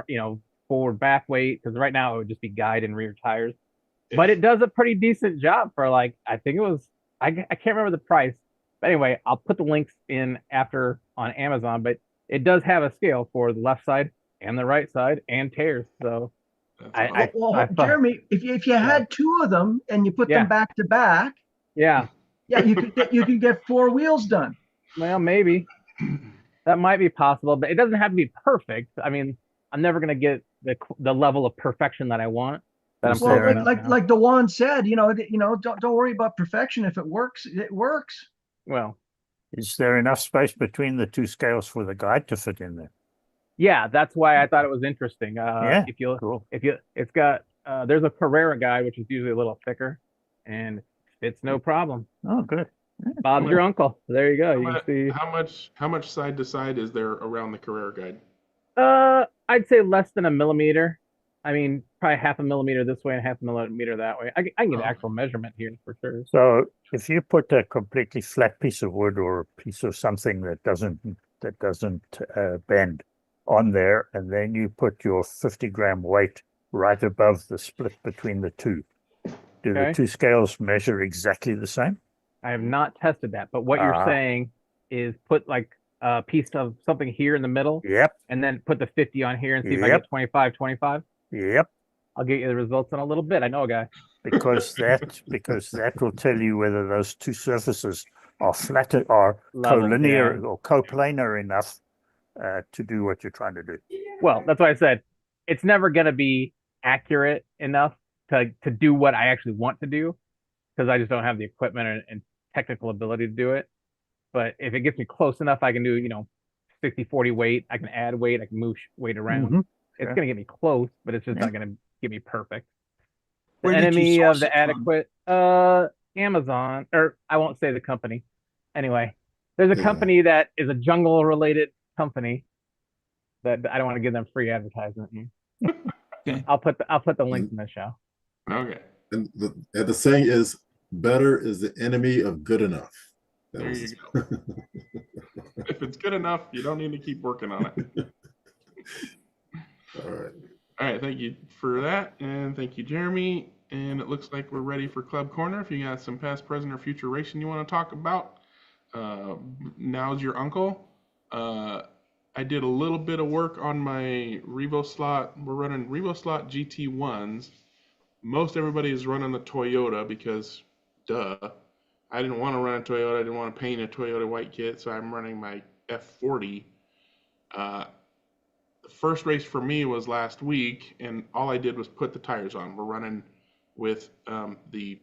forward back weight, because right now it would just be guide and rear tires. But it does a pretty decent job for I think it was, I can't remember the price. But anyway, I'll put the links in after on Amazon, but it does have a scale for the left side and the right side and tears. So I thought, Jeremy, if you had 2 of them and you put them back to back, yeah, you can get 4 wheels done. Well, maybe that might be possible, but it doesn't have to be perfect. I mean, I'm never gonna get the level of perfection that I want. That Well, like Dewan said, don't worry about perfection. If it works, it works. Well, is there enough space between the 2 scales for the guide to fit in there? Yeah, that's why I thought it was interesting. Yeah, cool. It's got there's a Carrera guide, which is usually a little thicker, and it's no problem. Oh, good. Yeah, Bob's cool. your uncle. There you go. You can see. How much side to side is there around the Carrera guide? I'd say less than a millimeter. I mean, probably half a millimeter this way and half a millimeter that way. I can get Oh, actual measurement here for sure. So if you put a completely flat piece of wood or a piece of something that doesn't bend on there, and then you put your 50-gram weight right above the split between the two, do the Okay. two scales measure exactly the same? I have not tested that, but what you're Ah. saying is put like a piece of something here in the middle, Yep, and then put the 50 on here and see if I Yep. get 25, 25. yep. I'll get you the results in a little bit. I know a guy. Because that will tell you whether those two surfaces are flat or Level, collinear yeah. or coplanar enough to do what you're trying to do. Well, that's why I said it's never going to be accurate enough to do what I actually want to do because I just don't have the equipment and technical ability to do it. But if it gets me close enough, I can do, 60-40 weight. I can add weight. I can move weight around. Mhm, It's sure. going to get me close, but it's just Yeah. not going to get me perfect. The Where did you enemy of source the it from? adequate, Amazon, or I won't say the company. Anyway, there's a Yeah. company that is a jungle related company that I don't want to give them free advertisement. Okay. I'll put the links in the show. okay. And the saying is, better is the enemy of good enough. That There was you go. If it's good enough, you don't need to keep working on it. All right. All right, thank you for that, and thank you, Jeremy. And it looks like we're ready for Club Corner. If you got some past, present, or future racing you want to talk about, now's your uncle. I did a little bit of work on my Revo slot. We're running Revo slot GT1s. Most everybody is running the Toyota because, duh. I didn't want to run a Toyota. I didn't want to paint a Toyota white kit, so I'm running my F40. The first race for me was last week, and all I did was put the tires on. We're running with the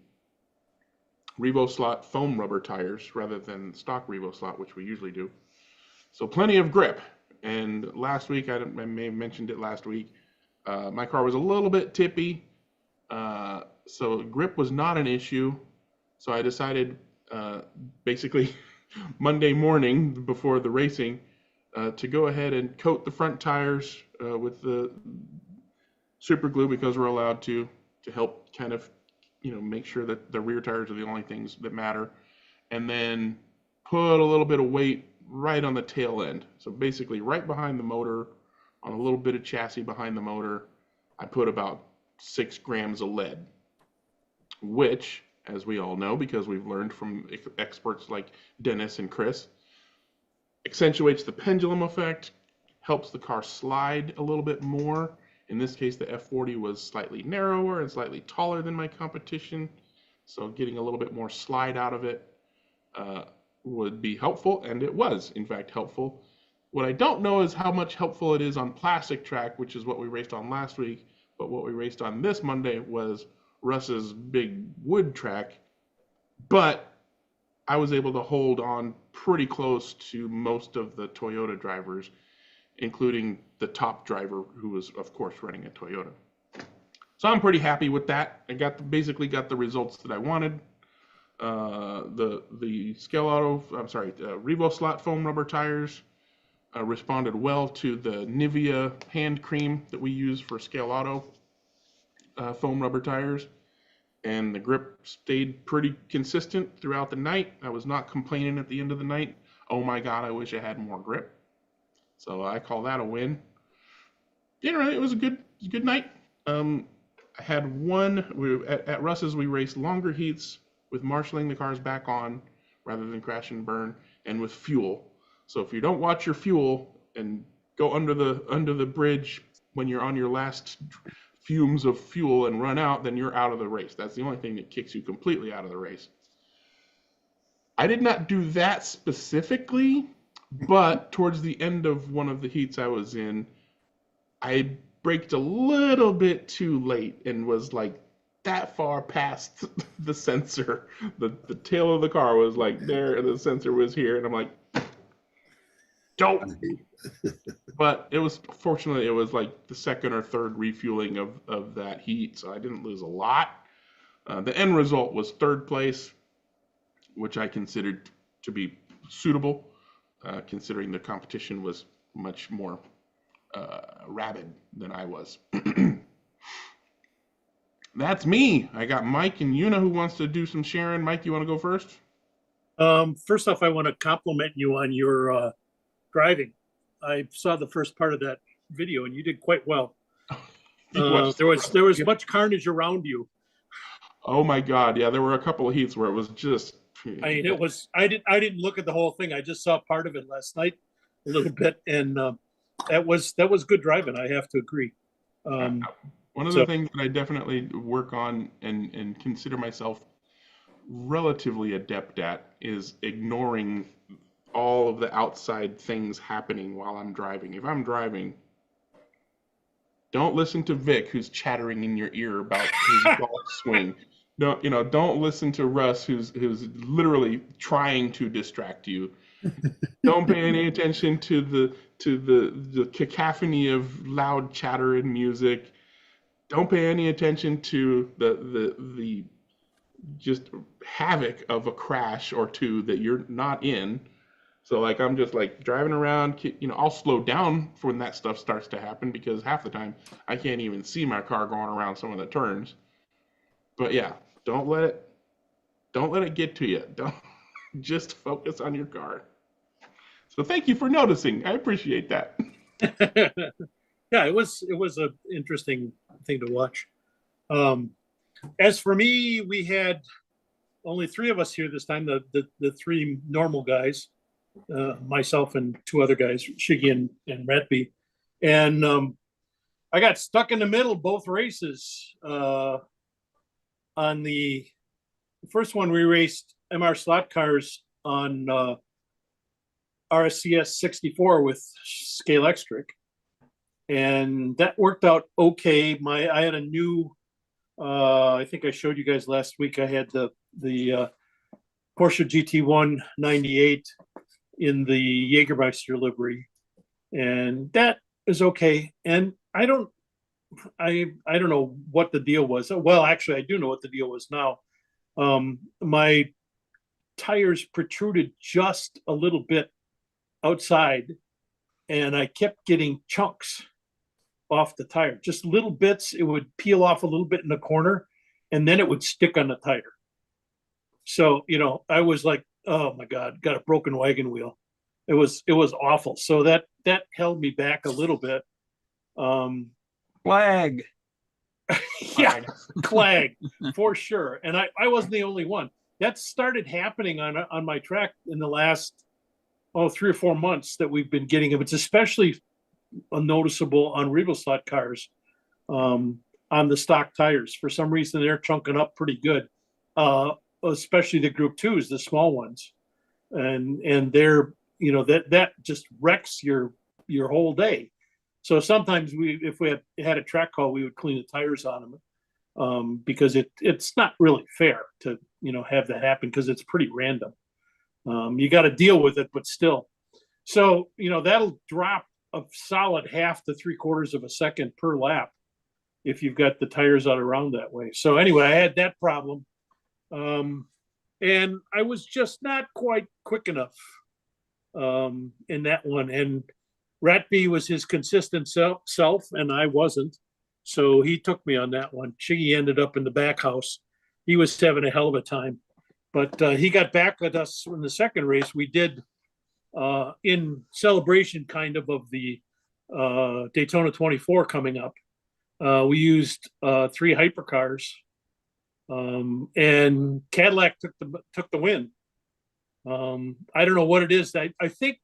Revo slot foam rubber tires rather than stock Revo slot, which we usually do. So plenty of grip. And last week, I may have mentioned it last week, my car was a little bit tippy, so grip was not an issue. So I decided basically Monday morning before the racing to go ahead and coat the front tires with the super glue because we're allowed to help kind of make sure that the rear tires are the only things that matter, and then put a little bit of weight right on the tail end. So basically right behind the motor, on a little bit of chassis behind the motor, I put about 6 grams of lead, which, as we all know, because we've learned from experts like Dennis and Chris, accentuates the pendulum effect, helps the car slide a little bit more. In this case, the F40 was slightly narrower and slightly taller than my competition, so getting a little bit more slide out of it would be helpful, and it was, in fact, helpful. What I don't know is how much helpful it is on plastic track, which is what we raced on last week, but what we raced on this Monday was Russ's big wood track, but I was able to hold on pretty close to most of the Toyota drivers, including the top driver, who was, of course, running a Toyota. So I'm pretty happy with that. I basically got the results that I wanted. The Scale Auto, Revo slot foam rubber tires responded well to the Nivea hand cream that we use for Scale Auto foam rubber tires, and the grip stayed pretty consistent throughout the night. I was not complaining at the end of the night. Oh my God, I wish I had more grip. So I call that a win. Generally, it was a good night. I had at Russ's. We raced longer heats with marshaling the cars back on rather than crash and burn, and with fuel. So if you don't watch your fuel and go under the bridge when you're on your last fumes of fuel and run out, then you're out of the race. That's the only thing that kicks you completely out of the race. I did not do that specifically, but towards the end of one of the heats I was in, I braked a little bit too late and was like that far past the sensor. The tail of the car was like there and the sensor was here, and I'm like, dope. But it was, fortunately, it was like the second or third refueling of that heat, so I didn't lose a lot. The end result was third place, which I considered to be suitable, considering the competition was much more rabid than I was. That's me. I got Mike and Una who wants to do some sharing. Mike, you want to go first? First off, I want to compliment you on your driving. I saw the first part of that video, and you did quite well. There was much carnage around you. Oh my God! Yeah, there were a couple of heats where it was just. I mean, it was. I didn't look at the whole thing. I just saw part of it last night, a little bit, and that was good driving. I have to agree. One of the things that I definitely work on and consider myself relatively adept at is ignoring all of the outside things happening while I'm driving. If I'm driving, don't listen to Vic who's chattering in your ear about his golf swing. Don't listen to Russ who's literally trying to distract you. Don't pay any attention to the cacophony of loud chatter and music. Don't pay any attention to the just havoc of a crash or two that you're not in. So like I'm just like driving around, I'll slow down for when that stuff starts to happen because half the time I can't even see my car going around some of the turns. But yeah, don't let it get to you. Don't just focus on your car. So thank you for noticing. I appreciate that. Yeah, it was an interesting thing to watch. As for me, we had only three of us here this time. The three normal guys, myself and two other guys, Shiggy and Ratby, and I got stuck in the middle of both races. On the first one, we raced MR slot cars on RSCS 64 with Scalextric. And that worked out okay. I had a new, I think I showed you guys last week. I had the Porsche GT1 98 in the Jägermeister livery, and that is okay. And I don't know what the deal was. Well, actually, I do know what the deal was now. My tires protruded just a little bit outside, and I kept getting chunks off the tire, just little bits. It would peel off a little bit in the corner, and then it would stick on the tire. So, I was like, oh my God, got a broken wagon wheel. It was awful. So that held me back a little bit. Flag. Yeah, clag for sure. And I wasn't the only one. That started happening on my track in the last 3 or 4 months that we've been getting them. It's especially noticeable on Revo slot cars, on the stock tires. For some reason, they're chunking up pretty good, especially the Group 2s, the small ones, and they're that just wrecks your whole day. So sometimes if we had a track call, we would clean the tires on them, because it's not really fair to have that happen because it's pretty random. You got to deal with it, but still. So that'll drop a solid 1/2 to 3/4 of a second per lap if you've got the tires out around that way. So anyway, I had that problem, and I was just not quite quick enough in that one. And Ratby was his consistent self, and I wasn't. So he took me on that one. Shiggy ended up in the back house. He was having a hell of a time, but he got back at us in the second race. We did, in celebration kind of the Daytona 24 coming up. We used 3 hypercars, and Cadillac took the win. I don't know what it is. I think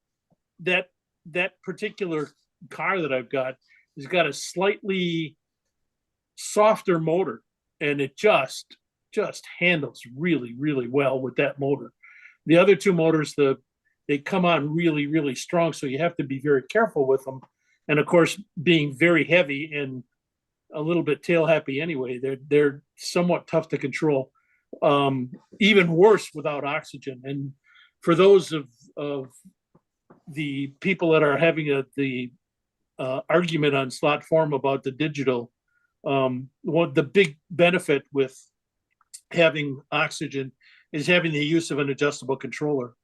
that particular car that I've got has got a slightly softer motor, and it just handles really, really well with that motor. The other 2 motors, they come on really, really strong, so you have to be very careful with them. And of course, being very heavy and a little bit tail happy anyway, they're somewhat tough to control. Even worse without oxygen. And for those of the people that are having the argument on slot form about the digital, what the big benefit with having Oxygen is having the use of an adjustable controller,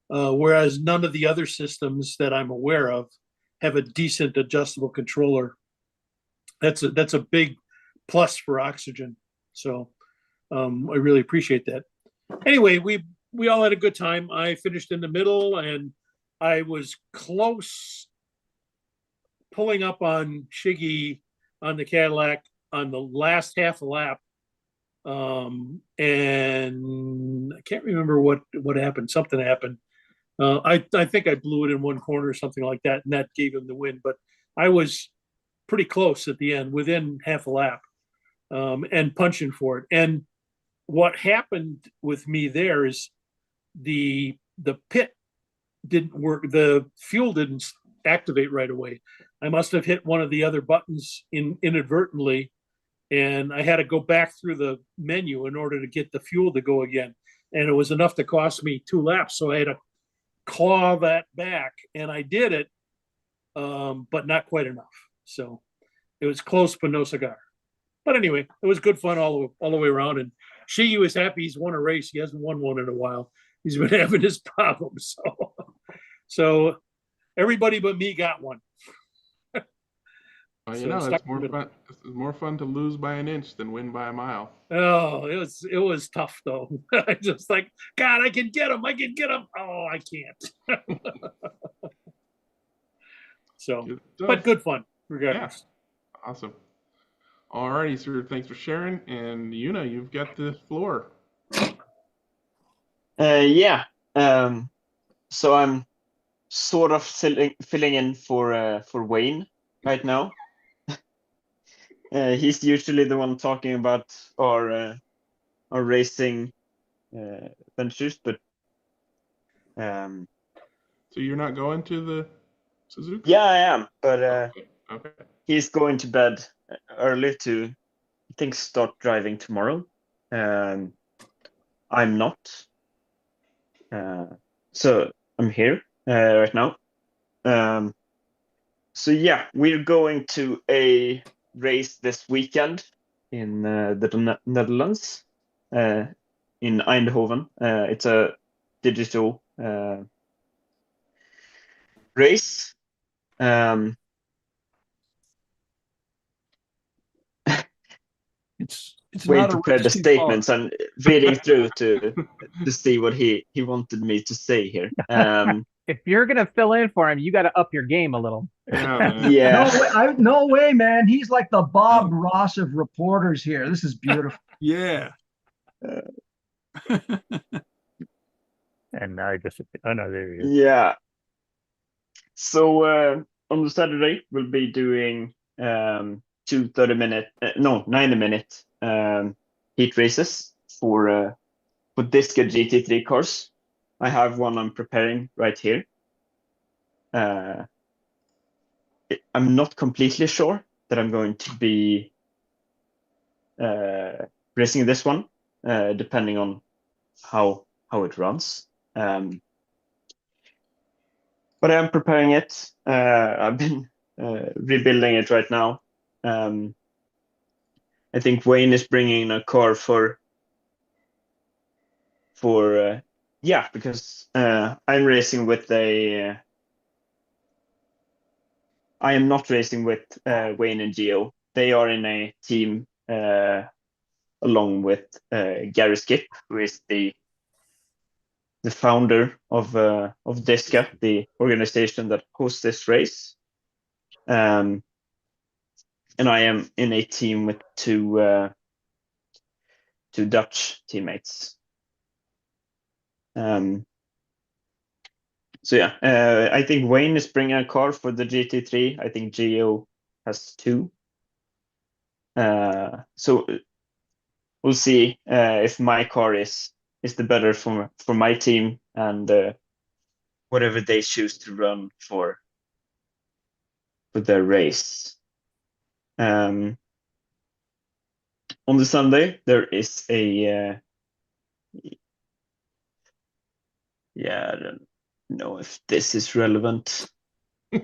whereas none of the other systems that I'm aware of have a decent adjustable controller. That's a big plus for Oxygen. So I really appreciate that. Anyway, we all had a good time. I finished in the middle, and I was close pulling up on Shiggy on the Cadillac on the last half a lap. And I can't remember what happened. Something happened. I think I blew it in one corner or something like that, and that gave him the win. But I was pretty close at the end, within half a lap, and punching for it. And what happened with me there is the pit didn't work. The fuel didn't activate right away. I must have hit one of the other buttons inadvertently, and I had to go back through the menu in order to get the fuel to go again. And it was enough to cost me 2 laps. So I had to claw that back, and I did it, but not quite enough. So it was close, but no cigar. But anyway, it was good fun all the way around. And Shiggy was happy he's won a race. He hasn't won one in a while. He's been having his problems. So everybody but me got one. Well, So stuck it's in the middle. it's more fun to lose by an inch than win by a mile. Oh, it was tough though. I just like, God, I can get him. I can get him. Oh, I can't. So, Good but stuff. good fun regardless. Awesome. Alrighty, sir. Thanks for sharing. And Yuna, you've got the floor. Yeah. So I'm sort of filling in for Wayne right now. He's usually the one talking about our racing ventures, but So you're not going to the Suzuki? yeah, I am. But Okay. he's going to bed early to, I think, start driving tomorrow. I'm not. So I'm here right now. So yeah, we're going to a race this weekend in the Netherlands, in Eindhoven. It's a digital race. It's Wayne not a prepared the race too far. statements. I'm reading through to see what he wanted me to say here. If you're gonna fill in for him, you got to up your game a little. Yeah, man. Yeah. No way, man. He's like the Bob Ross of reporters here. This is beautiful. Yeah. And I just, oh no, there he is. Yeah. So on the Saturday, we'll be doing 90-minute heat races for Disca GT3 cars. I have one I'm preparing right here. I'm not completely sure that I'm going to be racing this one, depending on how it runs. But I'm preparing it. I've been rebuilding it right now. I think Wayne is bringing a car for because I'm racing with I am not racing with Wayne and Gio. They are in a team along with Gary Skip, who is the founder of Disca, the organization that hosts this race. And I am in a team with two Dutch teammates. So yeah, I think Wayne is bringing a car for the GT3. I think Gio has 2. So we'll see if my car is the better for my team, and whatever they choose to run for their race. On the Sunday, there is a know if this is relevant. I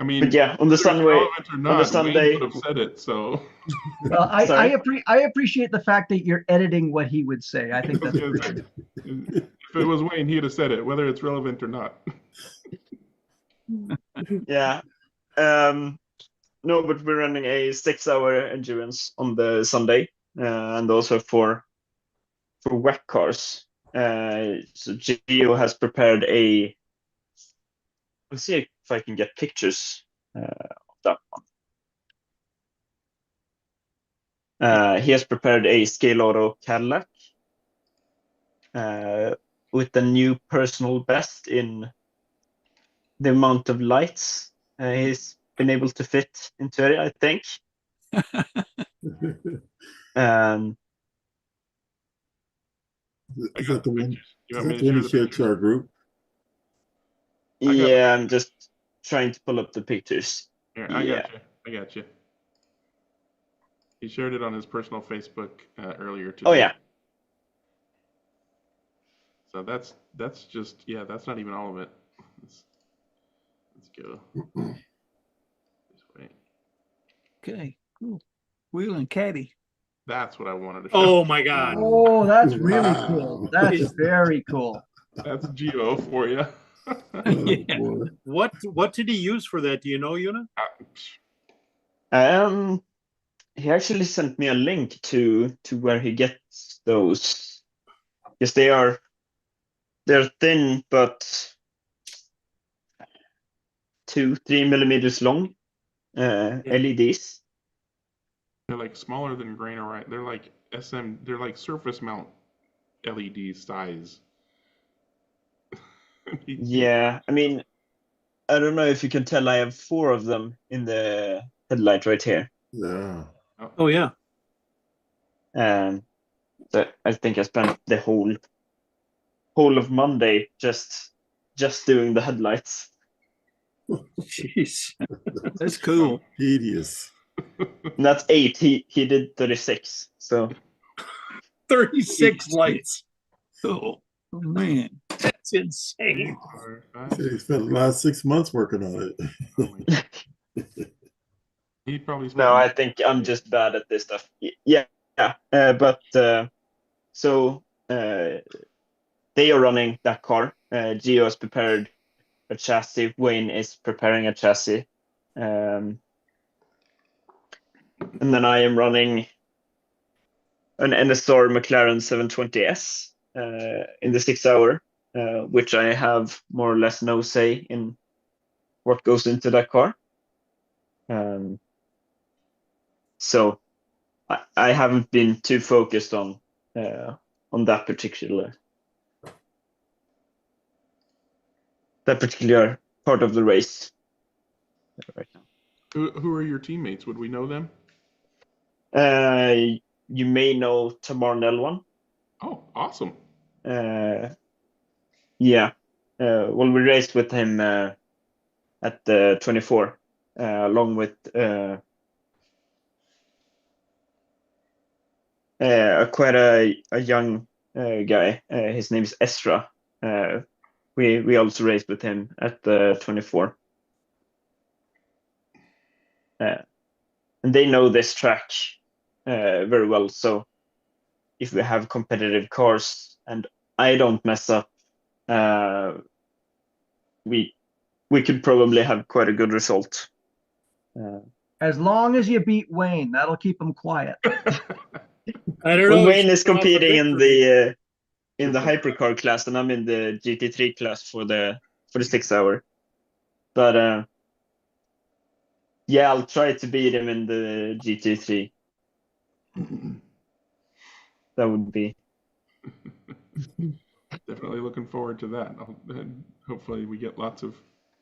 mean, but yeah, on the whether it's Sunday, relevant or on not, the Sunday, Wayne would have said it. So Well, Sorry? I appreciate the fact that you're editing what he would say. I think I was that's gonna pretty say, good. if it was Wayne, he'd have said it, whether it's relevant or not. yeah. No, but we're running a 6-hour endurance on the Sunday, and also for wet cars. So Geo has prepared a. Let's see if I can get pictures of that one. He has prepared a Scale Auto Cadillac with the new personal best in the amount of lights he's been able to fit into it, I think. Um, I Is got that the the one? pictures. You Is want me that to the one share you the shared pictures? to our group? I got yeah, I'm just trying to pull up the pictures. Here, I Yeah. got you. I got you. He shared it on his personal Facebook earlier today. Oh yeah. So that's just that's not even all of it. Let's go this way. Okay, cool. Wheel and caddy. That's what I wanted to show. Oh my God. Oh, that's really cool. Wow. That's Is- very cool. That's Geo for you. Oh, boy. What did he use for that? Do you know, Una? He actually sent me a link to where he gets those, because they're thin but 2-3 millimeters long LEDs. They're like smaller than grain right? They're like they're like surface mount LED size. Yeah, I mean, I don't know if you can tell, I have 4 of them in the headlight right here. Yeah. Oh yeah. So I think I spent the whole of Monday just doing the headlights. Jeez. That's cool. Tedious. And that's 8. He did 36. So 36 lights. Cool. Oh, man. That's insane. He spent the last 6 months working on it. He probably spent no, I think I'm just bad at this stuff. Yeah. But so they are running that car. Gio has prepared a chassis. Wayne is preparing a chassis. And then I am running an NSR McLaren 720S in the 6-hour, which I have more or less no say in what goes into that car. So I haven't been too focused on that particular part of the race right now. Who are your teammates? Would we know them? You may know Tamar Nelwan. Oh, awesome. Yeah. Well, we raced with him at the 24, along with quite a young guy. His name is Ezra. We also raced with him at the 24. And they know this track very well. So if we have competitive cars and I don't mess up, we could probably have quite a good result. As long as you beat Wayne, that'll keep him quiet. I don't When know. Wayne is he's coming off a competing in victory. the hypercar class, and I'm in the GT3 class for the 6-hour. But yeah, I'll try to beat him in the GT3. That would be. Definitely looking forward to that. Hopefully we get lots of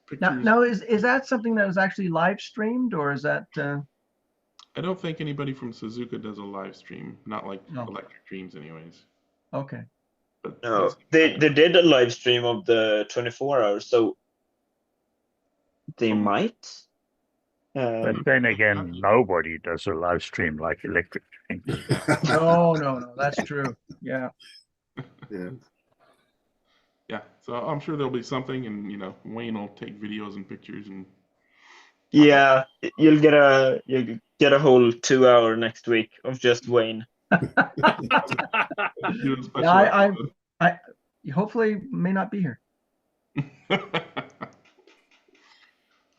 pictures. Now is that something that was actually live streamed, or is that? I don't think anybody from Suzuka does a live stream. Not like No. Electric Dreams, anyways. Okay. But No, they did a live stream of the 24 hours, so they might. But then again, nobody does a live stream like Electric Dreams. No, that's true. Yeah. Yeah. Yeah, so I'm sure there'll be something, and Wayne will take videos and pictures and Yeah, you'll get a whole 2 hour next week of just Wayne. do a special Yeah, episode. I hopefully may not be here.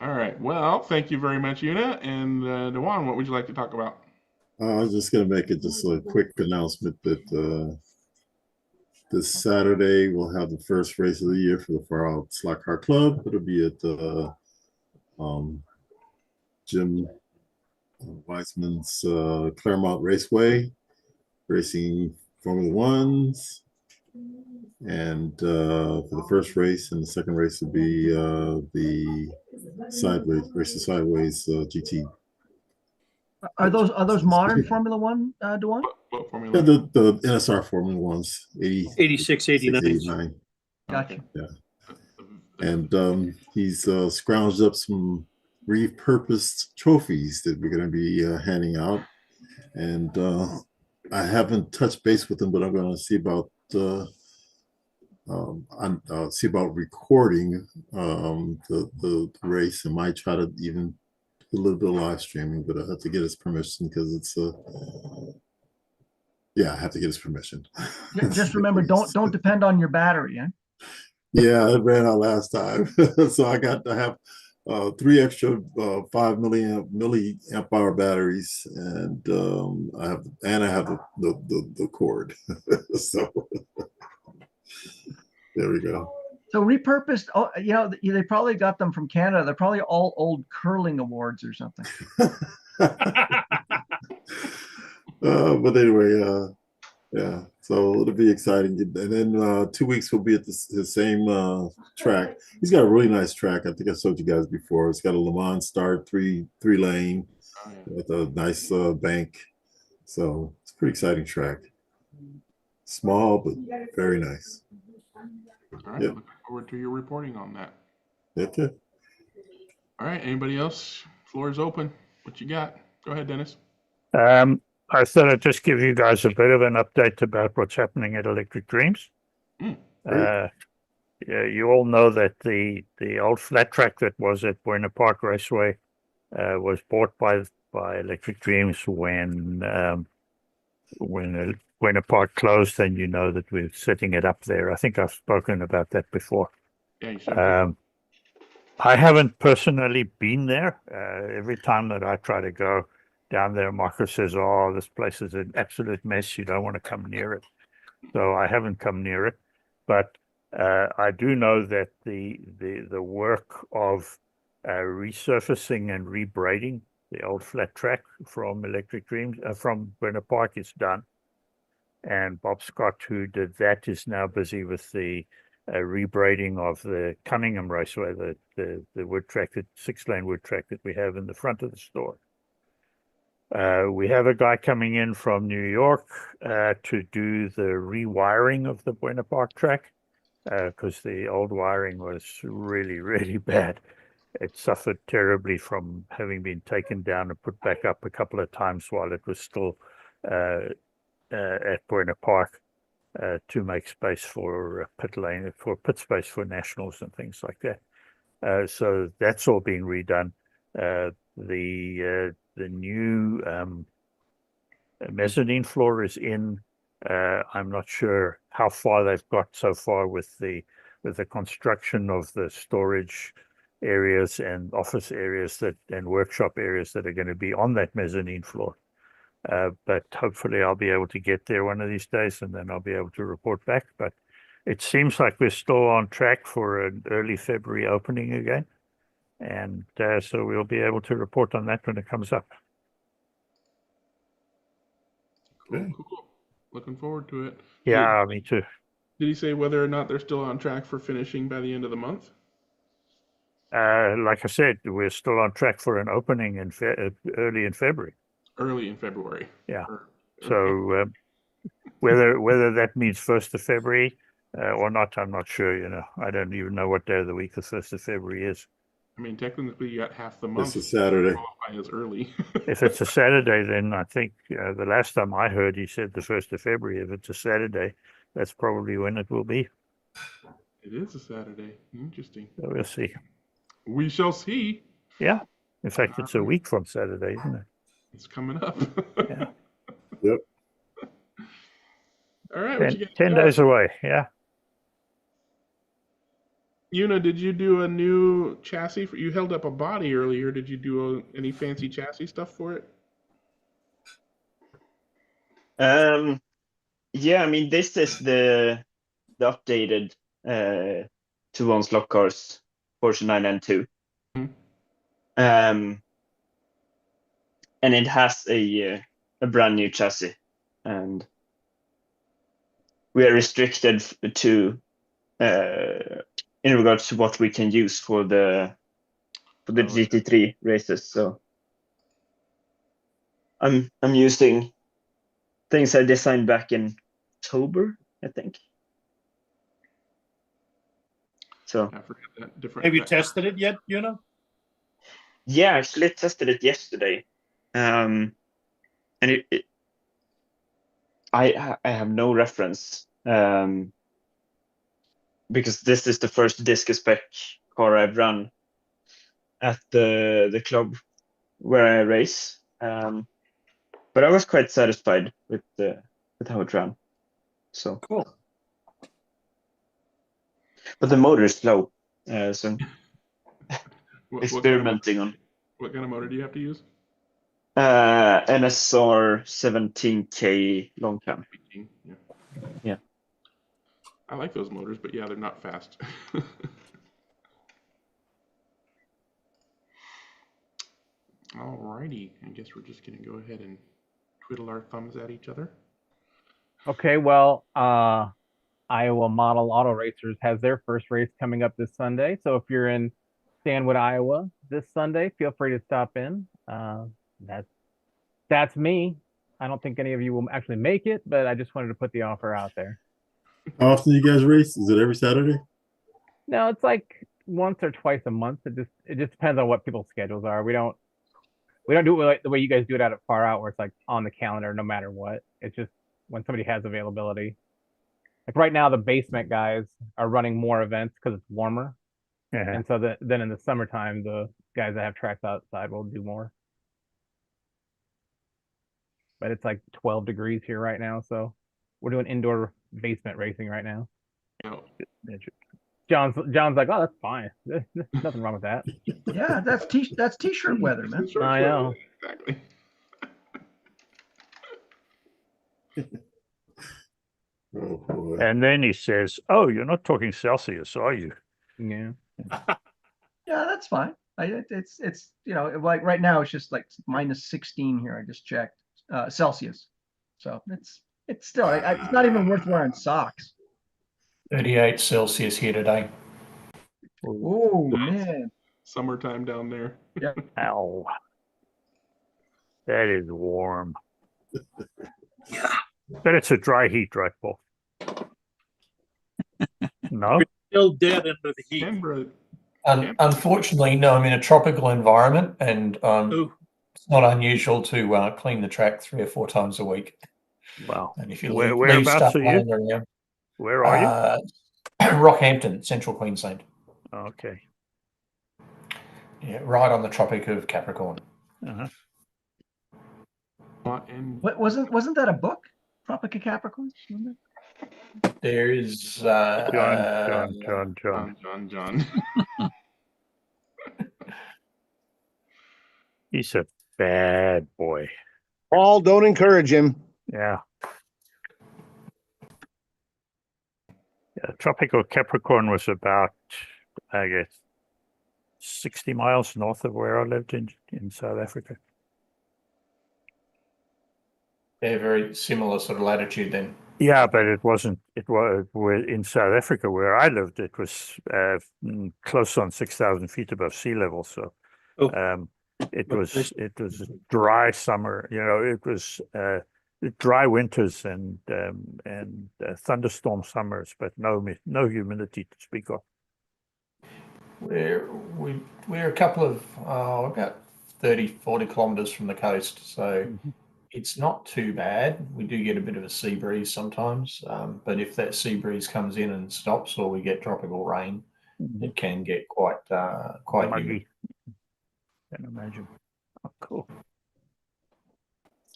All right. Well, thank you very much, Una. And Dewan, what would you like to talk about? I was just going to make it just a quick announcement that this Saturday we'll have the first race of the year for the Far Out Slot Car Club. It'll be at Jim Weissman's Claremont Raceway, racing Formula Ones. And for the first race, and the second race will be the Sideways GT. Are those modern Formula One, Dewan? What Formula? The NSR Formula Ones, 86, 89. 89. Gotcha. Yeah. And he's scrounged up some repurposed trophies that we're going to be handing out. And I haven't touched base with him, but I'm going to see about recording the race, and might try to even do a little bit of live streaming, but I have to get his permission because it's I have to get his permission. Just remember, don't depend on your battery. Yeah, it ran out last time, so I have 3 extra 5 milliamp hour batteries, and I have the cord. So there we go. So repurposed. Oh, they probably got them from Canada. They're probably all old curling awards or something. But anyway, yeah. So it'll be exciting. And then 2 weeks we'll be at the same track. He's got a really nice track. I think I showed you guys before. It's got a Le Mans start, three lane, with a nice bank. So it's a pretty exciting track. Small but very nice. All right. Yep. Looking forward to your reporting on that. Okay. All right. Anybody else? Floor is open. What you got? Go ahead, Dennis. I thought I'd just give you guys a bit of an update about what's happening at Electric Dreams. Yeah, you all know that the old flat track that was at Buena Park Raceway was bought by Electric Dreams when Buena Park closed, and you know that we're setting it up there. I think I've spoken about that before. Yeah, you sure I haven't personally been there. Every time that I try to go down there, Marco says, "Oh, this place is an absolute mess. You don't want to come near it." So I haven't come near it, but I do know that the work of resurfacing and rebraiding the old flat track from Electric Dreams from Buena Park is done, and Bob Scott, who did that, is now busy with the rebraiding of the Cunningham Raceway, the wood track, the 6-lane wood track that we have in the front of the store. We have a guy coming in from New York to do the rewiring of the Buena Park track because the old wiring was really, really bad. It suffered terribly from having been taken down and put back up a couple of times while it was still at Buena Park to make space for pit space for nationals and things like that. So that's all being redone. The new mezzanine floor is in. I'm not sure how far they've got so far with the construction of the storage areas and office areas and workshop areas that are going to be on that mezzanine floor. But hopefully I'll be able to get there one of these days, and then I'll be able to report back. But it seems like we're still on track for an early February opening again. And so we'll be able to report on that when it comes up. Cool. Looking forward to it. Yeah, me too. Did he say whether or not they're still on track for finishing by the end of the month? Like I said, we're still on track for an opening in early in February. Early in February. Yeah. Okay. So whether that means 1st of February or not, I'm not sure. I don't even know what day of the week the 1st of February is. I mean, technically, you got half the month. It's a Saturday. Qualify as early. If it's a Saturday, then I think the last time I heard, he said the 1st of February. If it's a Saturday, that's probably when it will be. It is a Saturday. Interesting. So we'll see. We shall see. Yeah. In fact, it's a week from Saturday, isn't it? It's coming up. Yeah. Yep. All right. What 10, you got? 10 days away. Yeah. Una, did you do a new chassis? You held up a body earlier. Did you do any fancy chassis stuff for it? Yeah, I mean, this is the updated 2-1 slot cars, Porsche 992. Mhm. And it has a brand new chassis, and we are restricted to in regards to what we can use for the GT3 races. So I'm using things I designed back in October, I think. So I forgot that. Different. Have you tested it yet, yeah, I actually tested it yesterday, and I have no reference because this is the first disc spec car I've run at the club where I race. But I was quite satisfied with how it ran. So Cool. but the motor is slow, so What experimenting on what kind of motor do you have to use? NSR 17K long cam. Yeah. Yeah. I like those motors, but yeah, they're not fast. Alrighty, I guess we're just gonna go ahead and twiddle our thumbs at each other. Okay, well, Iowa Model Auto Racers has their first race coming up this Sunday. So if you're in Stanwood, Iowa this Sunday, feel free to stop in. That's me. I don't think any of you will actually make it, but I just wanted to put the offer out there. How often you guys race? Is it every Saturday? No, it's like once or twice a month. It just depends on what people's schedules are. We don't do it like the way you guys do it out at Far Out, where it's like on the calendar no matter what. It's just when somebody has availability. Like right now, the basement guys are running more events because it's warmer, Yeah. and so then in the summertime, the guys that have tracks outside will do more. But it's like 12 degrees here right now, so we're doing indoor basement racing right now. No. John's like, oh, that's fine. There's nothing wrong with that. Yeah, that's t-shirt weather, man. I know. Exactly. Oh boy. And then he says, "Oh, you're not talking Celsius, are you?" Yeah. Yeah, that's fine. It's like right now it's just like -16 here. I just checked Celsius, so it's still it's not even worth wearing socks. 38 Celsius here today. Oh man, Summertime down there. Yeah. Ow. That is warm. Yeah. But it's a dry heat, right, Paul? No? Still dead under the heat. Canberra. Unfortunately, no, I'm in a tropical environment, and Ooh. it's not unusual to clean the track 3 or 4 times a week. Wow. And if you leave Whereabouts stuff are you? laying around, Where are you? Rockhampton, Central Queensland. Okay. Yeah, right on the Tropic of Capricorn. Uh-huh. And what wasn't that a book? Tropic of Capricorn? There is John. He's a bad boy. Paul, don't encourage him. Yeah. Yeah, Tropical Capricorn was about, I guess, 60 miles north of where I lived in South Africa. They're very similar sort of latitude then. Yeah, but it wasn't. It was in South Africa where I lived. It was close on 6,000 feet above sea level. So it was a dry summer. You know, it was dry winters and thunderstorm summers, but no humidity to speak of. We're a couple of about 30, 40 kilometers from the coast, so It's not too bad. We do get a bit of a sea breeze sometimes, but if that sea breeze comes in and stops, or we get tropical rain, it can get quite humid. Muggy. Can imagine. Oh, cool.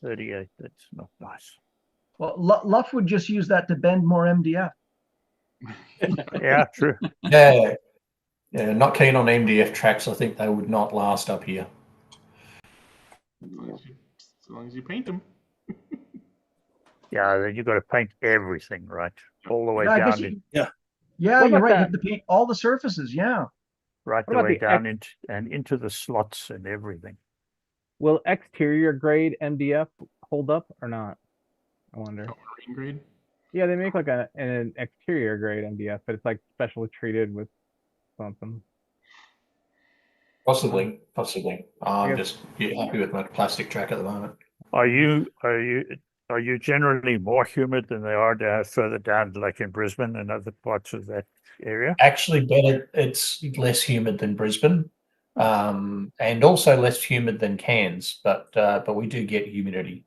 38. That's not nice. Well, Luff would just use that to bend more MDF. Yeah, true. Yeah, not keen on MDF tracks. I think they would not last up here. As long as you paint them. Yeah, then you got to paint everything, right? All the way Yeah, I guess down, yeah, What you're about right. You that? have to paint all the surfaces. Yeah. right What the about way the down into the slots and everything. Will exterior grade MDF hold up or not? I wonder. Oh, marine grade. Yeah, they make like an exterior grade MDF, but it's like specially treated with something. Possibly. I'm guess- just happy with my plastic track at the moment. Are you generally more humid than they are down further down, like in Brisbane and other parts of that area? Actually, better. It's less humid than Brisbane, and also less humid than Cairns. But we do get humidity.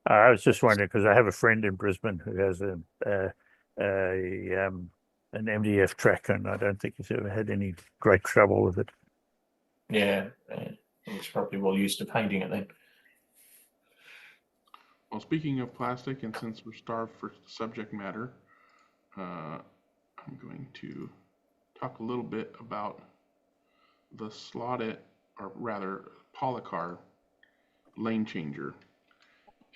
I was just wondering because I have a friend in Brisbane who has an MDF track, and I don't think he's ever had any great trouble with it. Yeah, he's probably well used to painting it then. Well, speaking of plastic, and since we're starved for subject matter, I'm going to talk a little bit about the slotted, or rather Polycar lane changer.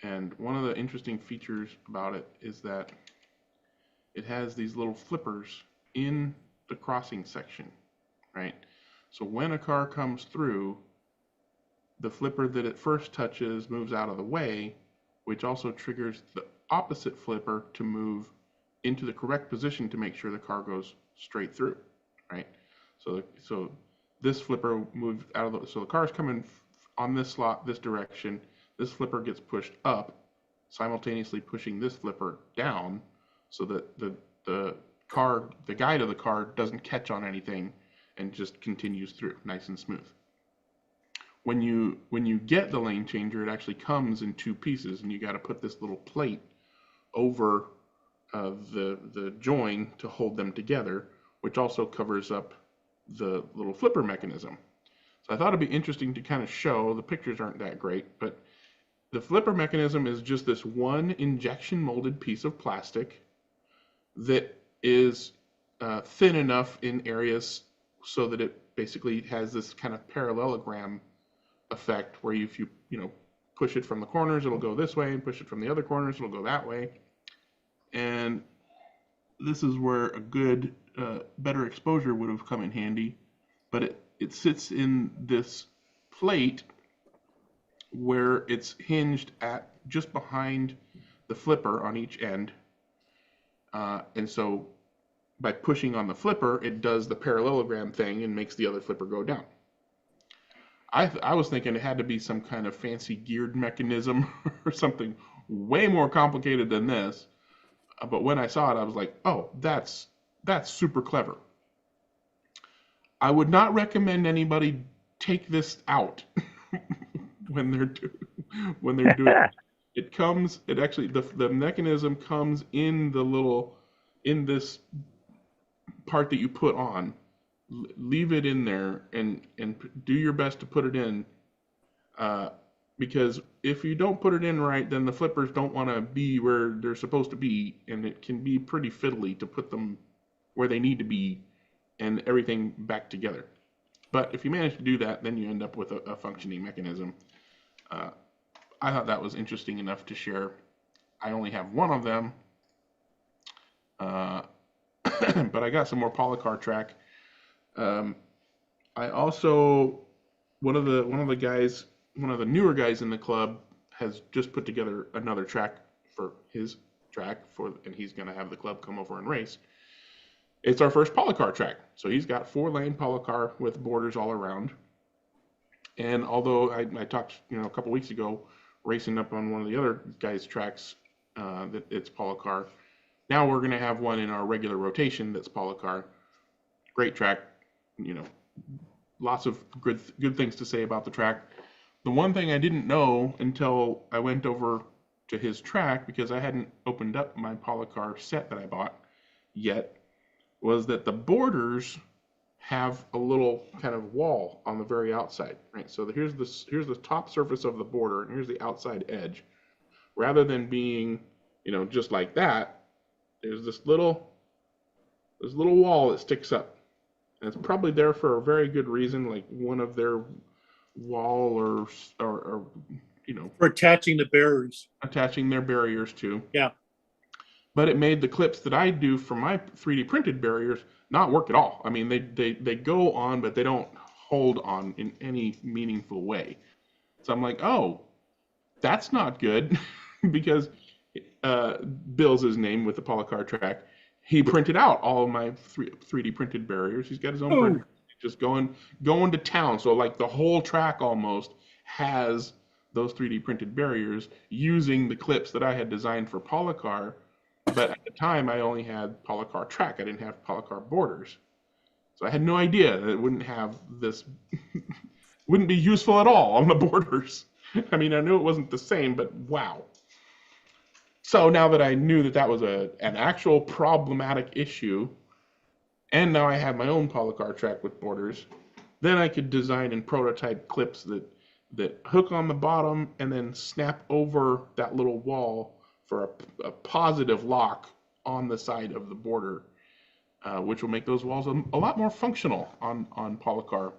And one of the interesting features about it is that it has these little flippers in the crossing section, right? So when a car comes through, the flipper that it first touches moves out of the way, which also triggers the opposite flipper to move into the correct position to make sure the car goes straight through, right? So this flipper moves out of so the car's coming on this slot, this direction. This flipper gets pushed up, simultaneously pushing this flipper down, so that the guide of the car doesn't catch on anything and just continues through nice and smooth. When you get the lane changer, it actually comes in two pieces, and you got to put this little plate over the join to hold them together, which also covers up the little flipper mechanism. So I thought it'd be interesting to kind of show. The pictures aren't that great, but the flipper mechanism is just this one injection molded piece of plastic that is thin enough in areas so that it basically has this kind of parallelogram effect where if you push it from the corners, it'll go this way, and push it from the other corners, it'll go that way. And this is where a good better exposure would have come in handy, but it sits in this plate where it's hinged at just behind the flipper on each end, and so by pushing on the flipper, it does the parallelogram thing and makes the other flipper go down. I was thinking it had to be some kind of fancy geared mechanism or something way more complicated than this. But when I saw it, I was like, oh, that's super clever. I would not recommend anybody take this out when they're doing it. It actually, the mechanism comes in this part that you put on. Leave it in there and do your best to put it in, because if you don't put it in right, then the flippers don't want to be where they're supposed to be, and it can be pretty fiddly to put them where they need to be and everything back together. But if you manage to do that, then you end up with a functioning mechanism. I thought that was interesting enough to share. I only have one of them, but I got some more Polycar track. I also, one of the newer guys in the club has just put together another track for his track and he's going to have the club come over and race. It's our first Polycar track. So he's got 4-lane Polycar with borders all around. And although I talked, a couple weeks ago, racing up on one of the other guys' tracks, that it's Polycar. Now we're going to have one in our regular rotation that's Polycar. Great track, lots of good things to say about the track. The one thing I didn't know until I went over to his track, because I hadn't opened up my Polycar set that I bought yet, was that the borders have a little kind of wall on the very outside, right? So here's the top surface of the border, and here's the outside edge. Rather than being, just like that, there's this little wall that sticks up. And it's probably there for a very good reason, like one of their wall or For attaching the barriers. attaching their barriers to. Yeah. But it made the clips that I do for my 3D printed barriers not work at all. I mean, they go on, but they don't hold on in any meaningful way. So I'm like, oh, that's not good, because Bill's his name with the Polycar track. He printed out all of my 3D printed barriers. He's got his own printer. Just going to town. So like the whole track almost has those 3D printed barriers using the clips that I had designed for Polycar. But at the time, I only had Polycar track. I didn't have Polycar borders. So I had no idea that it wouldn't have this, wouldn't be useful at all on the borders. I mean, I knew it wasn't the same, but wow. So now that I knew that that was an actual problematic issue, and now I have my own Polycar track with borders, then I could design and prototype clips that hook on the bottom and then snap over that little wall for a positive lock on the side of the border, which will make those walls a lot more functional on Polycar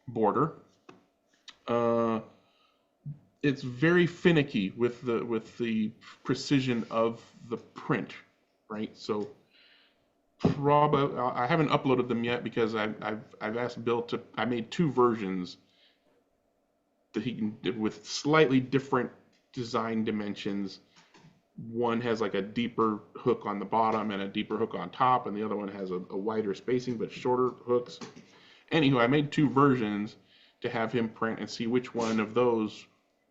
border. It's very finicky with the precision of the print, right? So probably I haven't uploaded them yet because I've asked Bill to. I made 2 versions that he can do with slightly different design dimensions. One has like a deeper hook on the bottom and a deeper hook on top, and the other one has a wider spacing but shorter hooks. Anywho, I made 2 versions to have him print and see which one of those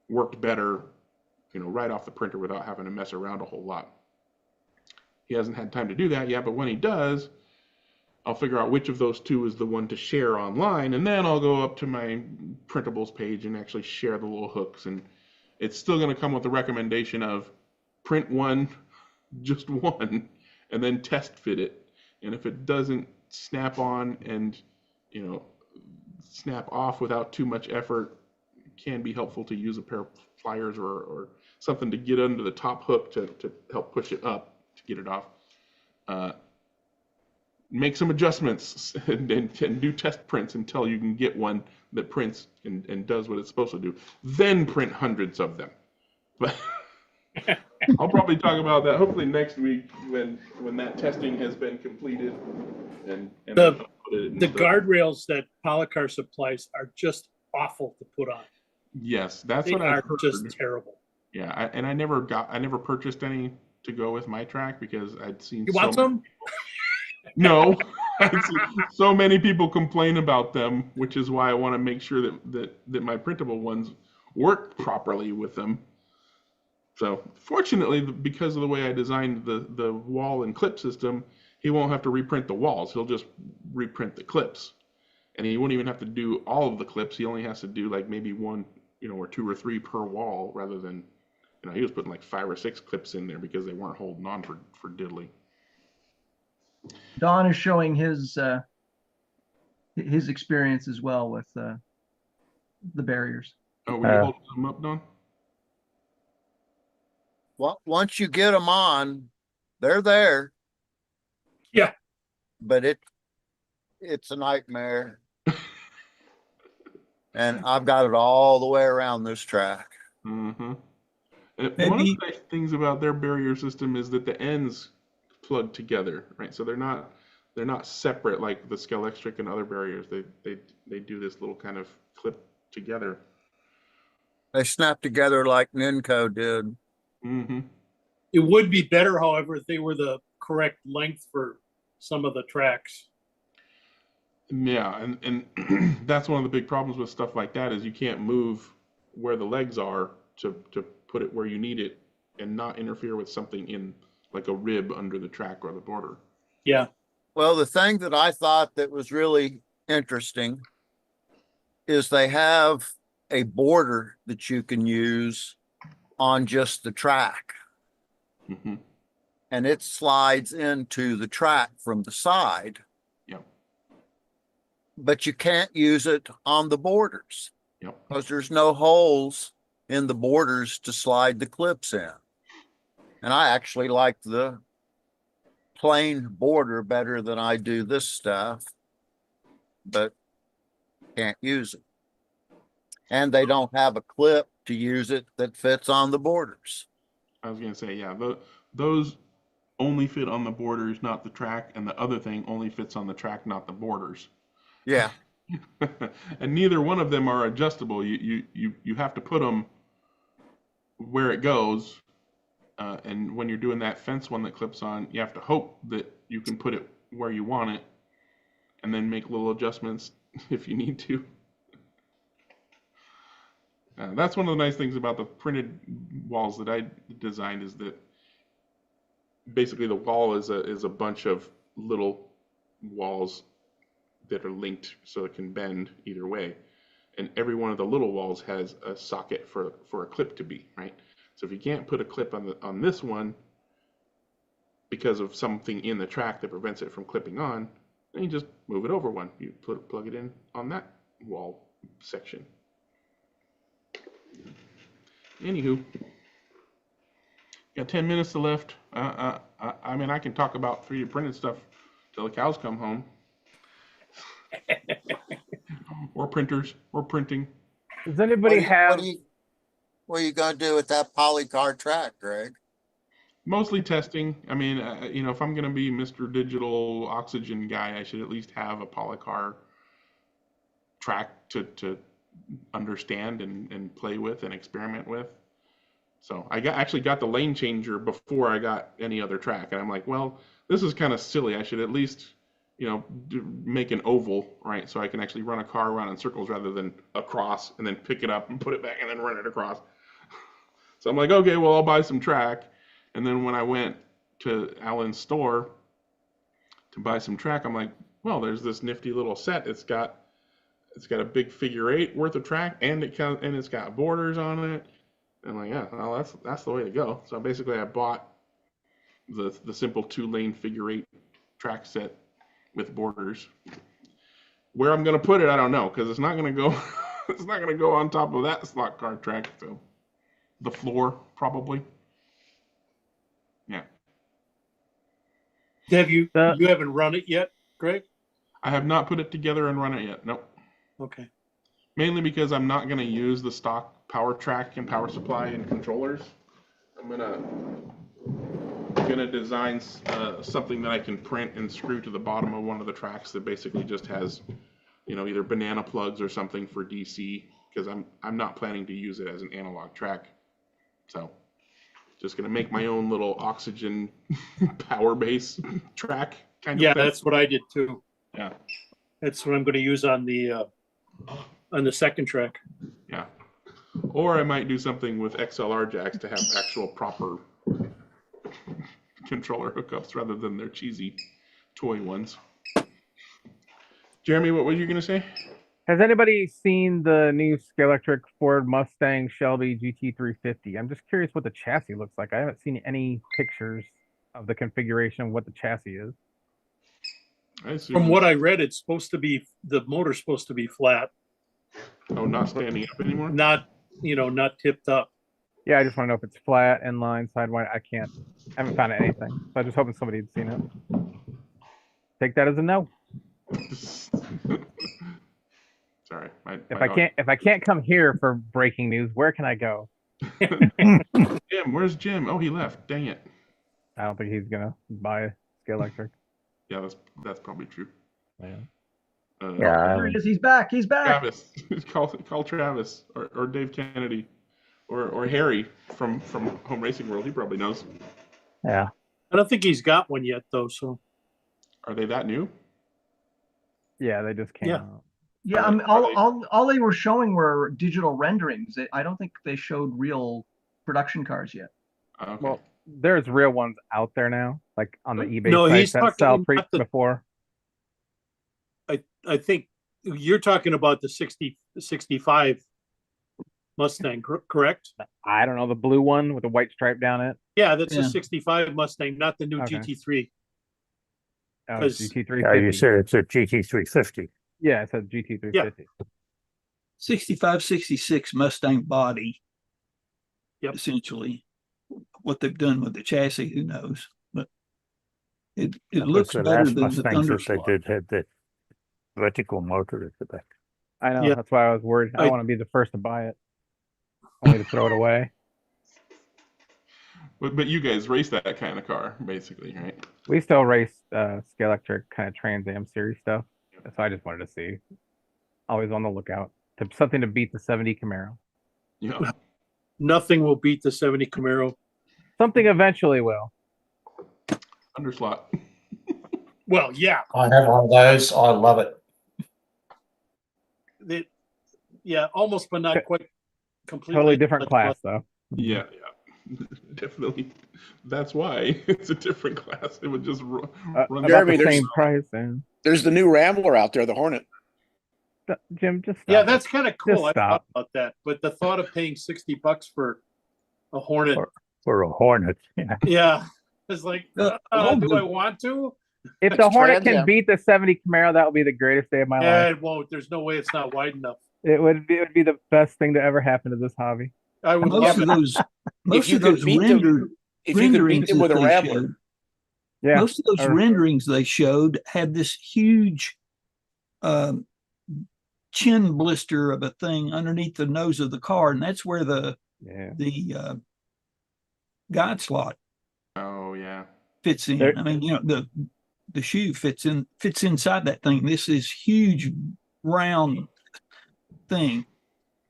worked better, right off the printer without having to mess around a whole lot. He hasn't had time to do that yet, but when he does, I'll figure out which of those 2 is the one to share online, and then I'll go up to my printables page and actually share the little hooks. And it's still going to come with the recommendation of print one, just one, and then test fit it. And if it doesn't snap on and, snap off without too much effort, it can be helpful to use a pair of pliers or something to get under the top hook to help push it up to get it off. Make some adjustments and do test prints until you can get one that prints and does what it's supposed to do. Then print hundreds of them. But I'll probably talk about that hopefully next week when that testing has been completed. And the guardrails that Polycar supplies are just awful to put on. Yes, that's They what I've are heard. just terrible. Yeah, I never purchased any to go with my track because I'd seen. You want some? No, I've seen so many people complain about them, which is why I want to make sure that my printable ones work properly with them. So fortunately, because of the way I designed the wall and clip system, he won't have to reprint the walls. He'll just reprint the clips. And he won't even have to do all of the clips. He only has to do like maybe 1, or 2 or 3 per wall rather than, he was putting like 5 or 6 clips in there because they weren't holding on for diddly. Don is showing his experience as well with the barriers. Oh, will you hold them up, Don? Well, once you get them on, they're there. Yeah. But it's a nightmare. And I've got it all the way around this track. Mm-hmm. And one of the nice things about their barrier system is that the ends plug together, right? So they're not separate like the Scalextric and other barriers. They do this little kind of clip together. They snap together like Ninco did. Mm-hmm. It would be better, however, if they were the correct length for some of the tracks. Yeah, and that's one of the big problems with stuff like that is you can't move where the legs are to put it where you need it and not interfere with something in like a rib under the track or the border. Yeah. Well, the thing that I thought that was really interesting is they have a border that you can use on just the track. Mm-hmm. And it slides into the track from the side. Yep. But you can't use it on the borders. Yep. Because there's no holes in the borders to slide the clips in. And I actually like the plain border better than I do this stuff, but can't use it. And they don't have a clip to use it that fits on the borders. I was gonna say, yeah, those only fit on the borders, not the track, and the other thing only fits on the track, not the borders. Yeah. And neither one of them are adjustable. You have to put them where it goes, and when you're doing that fence one that clips on, you have to hope that you can put it where you want it, and then make little adjustments if you need to. That's one of the nice things about the printed walls that I designed, is that basically the wall is a bunch of little walls that are linked so it can bend either way. And every one of the little walls has a socket for a clip to be, right? So if you can't put a clip on this one because of something in the track that prevents it from clipping on, then you just move it over one. You plug it in on that wall section. Anywho, got 10 minutes left. I mean, I can talk about 3D printed stuff till the cows come home. Or printers, or printing. Does anybody have? What are you going to do with that polycar track, Greg? Mostly testing. I mean, you know, if I'm going to be Mr. Digital Oxygen guy, I should at least have a polycar track to understand and play with and experiment with. So I actually got the lane changer before I got any other track, and I'm like, well, this is kind of silly. I should at least, you know, make an oval, right? So I can actually run a car around in circles rather than across and then pick it up and put it back and then run it across. So I'm like, okay, well, I'll buy some track. And then when I went to Alan's store to buy some track, I'm like, well, there's this nifty little set. It's got a big figure 8 worth of track, and it's got borders on it. And I'm like, yeah, well, that's the way to go. So basically, I bought the simple 2-lane figure 8 track set with borders. Where I'm gonna put it, I don't know, because it's not gonna go. It's not gonna go on top of that slot car track. So the floor probably. Yeah. Have you haven't run it yet, Greg? I have not put it together and run it yet. Nope. Okay. Mainly because I'm not gonna use the stock power track and power supply and controllers. I'm gonna design something that I can print and screw to the bottom of one of the tracks that basically just has, you know, either banana plugs or something for DC, because I'm not planning to use it as an analog track. So just gonna make my own little oxygen power base track kind of thing. Yeah, that's what I did too. Yeah. That's what I'm going to use on the second track. Yeah. Or I might do something with XLR jacks to have actual proper controller hookups rather than their cheesy toy ones. Jeremy, what were you going to say? Has anybody seen the new Scalextric Ford Mustang Shelby GT350? I'm just curious what the chassis looks like. I haven't seen any pictures of the configuration of what the chassis is. From what I read, it's supposed to be, the motor's supposed to be flat. Oh, not standing up anymore? Not, not tipped up. Yeah, I just want to know if it's flat, inline, sidewise. I haven't found anything. So I'm just hoping somebody had seen it. Take that as a no. Sorry. If I can't come here for breaking news, where can I go? Jim, where's Jim? Oh, he left. Dang it. I don't think he's gonna buy a Scalextric. Yeah, that's probably true. Yeah. There he is. He's back. He's back. Travis. Call Travis or Dave Kennedy or Harry from Home Racing World. He probably knows. Yeah. I don't think he's got one yet though. So. Are they that new? Yeah, they just came out. Yeah, I mean, all they were showing were digital renderings. I don't think they showed real production cars yet. Okay. Well, there's real ones out there now, like on the eBay he's sites that sell talking before. I think you're talking about the 65 Mustang, correct? I don't know, the blue one with the white stripe down it. Yeah, that's Yeah. a 65 Mustang, not the new Okay. GT3. Oh, 'Cause- You GT350. said it's a GT350. Yeah, it says GT350. 65, 66 Mustang body. Yep. Essentially, what they've done with the chassis, who knows? But it That was looks the better last than the Mustangs that they Thunderslot. did had that vertical motor at the back. I know, Yeah. that's why I was worried. I I- want to be the first to buy it. Only to throw it away. But you guys race that kind of car, basically, right? We still race Scalextric kind of Trans Am series stuff. So I just wanted to see. Always on the lookout. Something to beat the 70 Camaro. Yeah. Nothing will beat the 70 Camaro. Something eventually will. Underslot. Well, yeah. I have one of those. I love it. Yeah, almost, but not quite completely. Totally different class, though. Yeah, yeah. Definitely. That's why it's a different class. It would just run About Jeremy, the there's- same price. And There's the new Rambler out there, the Hornet. Jim, just stop Yeah, it. that's kind of cool. Just I thought stop. about that, but the thought of paying $60 for a Hornet, For a Hornet. Yeah. yeah, it's like, do I want to? If the That's Hornet Trans can Am. beat the 70 Camaro, that would be the greatest day of my Yeah, life. it won't. There's no way it's not wide enough. It would be the best thing to ever happen to this hobby. I would Most love of it. those, most you of could those beat them- rendered If you could beat renderings them with that a they Rambler, showed, Yeah. most of those Or- renderings they showed had this huge chin blister of a thing underneath the nose of the car, and that's where the guide slot Oh yeah. fits in. There- I mean, the shoe fits inside that thing. This is huge round thing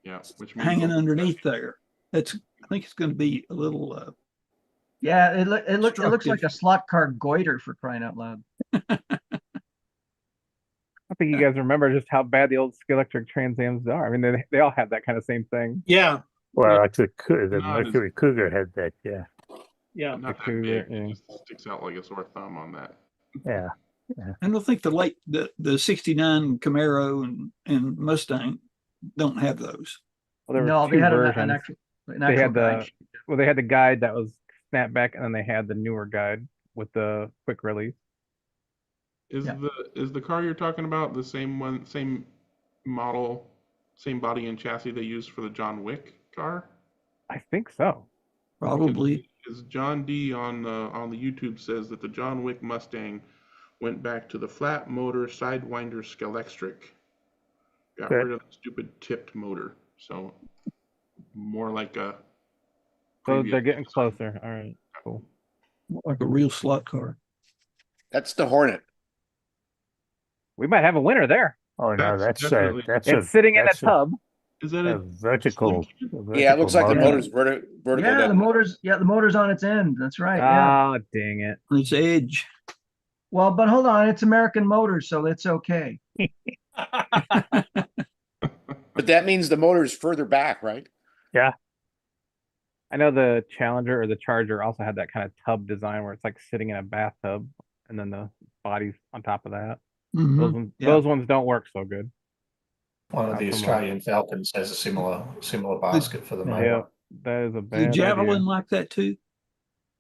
Yeah. Which means hanging underneath there. I think it's going to be a little Yeah, it looks like Destructive. a slot car goiter, for crying out loud. I think you guys remember just how bad the old Scalextric Trans Ams are. I mean, they all have that kind of same thing. Yeah, Well, like the Not as- Mercury Cougar had that, yeah. yeah. not that Cougar, big. yeah. It just sticks out like a sore thumb on that. Yeah. I don't think the 69 Camaro and Mustang don't have those. Well, there No, were they two had versions. an actual They had guide. they had the guide that was snapback, and then they had the newer guide with the quick release. Is Yeah. the car you're talking about the same one, same model, same body and chassis they used for the John Wick car? I think so. Probably. Is John D on the YouTube says that the John Wick Mustang went back to the flat motor Sidewinder Scalextric. Got Good. rid of the stupid tipped motor, so more like a. So previous they're getting design. closer. All right, cool. Like a real slot car. that's the Hornet. We might have a winner there. Oh no, That's that's definitely- It's sitting in a that's tub. Is that a a vertical. Yeah, it looks like the motor. motor's vertical. Yeah, down. the motor's on its end. That's right. Yeah. Ah, dang it. On its edge. Well, but hold on, it's American Motors, so it's okay. But that means the motor's further back, right? I know the Challenger or the Charger also had that kind of tub design where it's like sitting in a bathtub, and then the body's on top of that. Mhm. Yeah. Those ones don't work so good. One of Not the so much. Australian Falcons has a similar basket for the motor. Yeah, that is a The bad Javelin idea. like that too.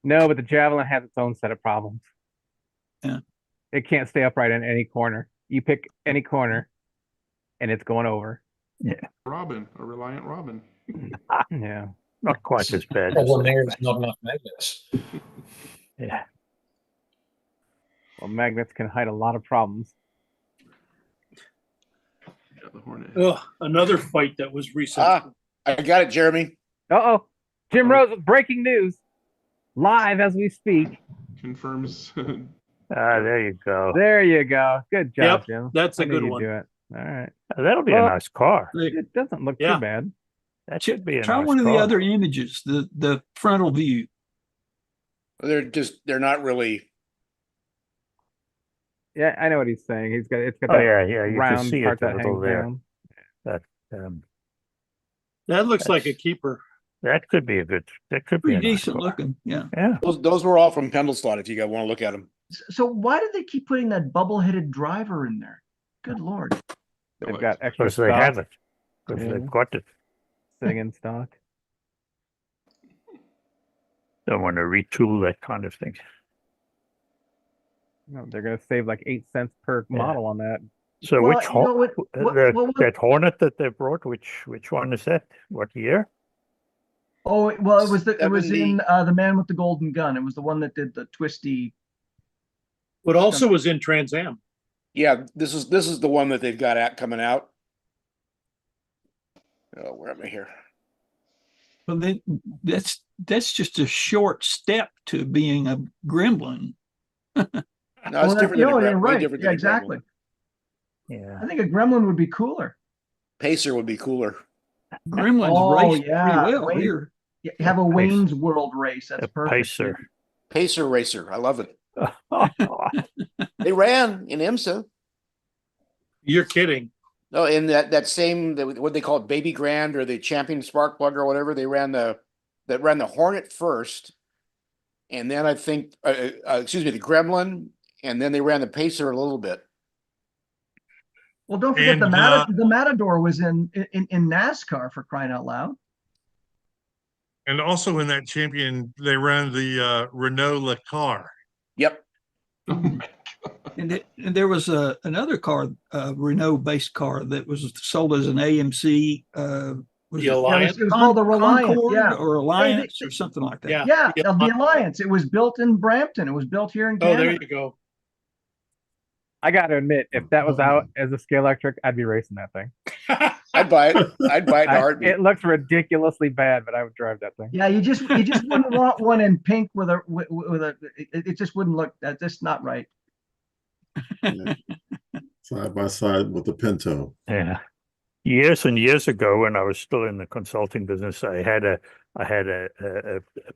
No, but the Javelin has its own set of problems. Yeah. It can't stay upright in any corner. You pick any corner, and it's going over. Robin, a Reliant Robin? Yeah. Not quite as bad. Problem there is not enough magnets. Yeah. Well, magnets can hide a lot of problems. Yeah, the Hornet. Ugh, another fight that was recent. I got it, Jeremy. Uh-oh. Jim Rose with breaking news. Live as we speak. Confirms. There you go. There you go. Good job, Yep, Jim. that's a I knew good you'd one. do it. All right. That'll be Well, a nice car. It doesn't look Yeah. too bad. That should be a Try nice one of the car. other images, the frontal view. They're not really. Yeah, I know what he's saying. It's got Oh that yeah, yeah. You can round see part it a that little hangs there. down. That That looks like a keeper. that could be a good. That could be Pretty a nice decent car. looking. Yeah. Yeah. Those were all from Pendleslot. If you guys want to look at them. So why do they keep putting that bubble-headed driver in there? Good Lord. They've got extra Because they stuff. have it. Because Yeah. they've got it. sitting in stock. Don't want to retool that kind of thing. You know, they're gonna save like 8 cents per model on that. So Well, which you know that Hornet that they brought, which one is that? What year? Oh, well, it was it was 70. in The Man with the Golden Gun. It was the one that did the twisty. But also was in Trans Am. Yeah, this is the one that they've got coming out. Oh, where am I here? Well, then that's just a short step to being a gremlin. No, it's different than a you're Gremlin. Way right. different Yeah, than a exactly. Gremlin. Yeah. I think a Gremlin would be cooler. Pacer would be cooler. Gremlins race pretty well Wayne, here. you have a Wayne's World race. That's A perfect. pacer. Pacer Racer. I love it. They ran in IMSA. You're kidding. No, in that same what they call it, Baby Grand or the Champion Spark Plug or whatever. They ran the Hornet first, and then I think the Gremlin, and then they ran the Pacer a little bit. Well, don't forget the Matador was in NASCAR, for crying out loud. And also in that champion, they ran the Renault Le Car. Yep. And there was another car, Renault-based car that was sold as an AMC. Was The Alliance? It was called the Reliant, Concord yeah. or Alliance or something like that. Yeah. The Alliance. It was built in Brampton. It was built here in Canada. Oh, there you go. I gotta admit, if that was out as a scale electric, I'd be racing that thing. I'd buy it. I'd buy it in a heartbeat. It looks ridiculously bad, but I would drive that thing. Yeah, you just wouldn't want one in pink with a. It just wouldn't look. That's just not right. Yeah. Side by side with the Pinto. Yeah. Years and years ago, when I was still in the consulting business, I had a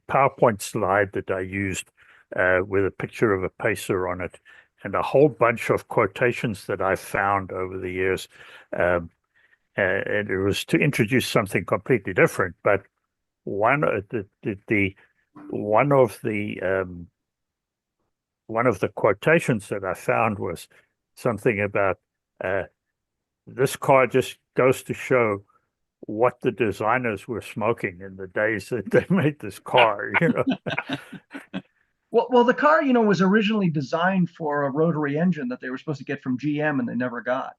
PowerPoint slide that I used with a picture of a pacer on it, and a whole bunch of quotations that I found over the years. And it was to introduce something completely different. But one of the quotations that I found was something about this car just goes to show what the designers were smoking in the days that they made this car, you know. Well, the car, was originally designed for a rotary engine that they were supposed to get from GM, and they never got.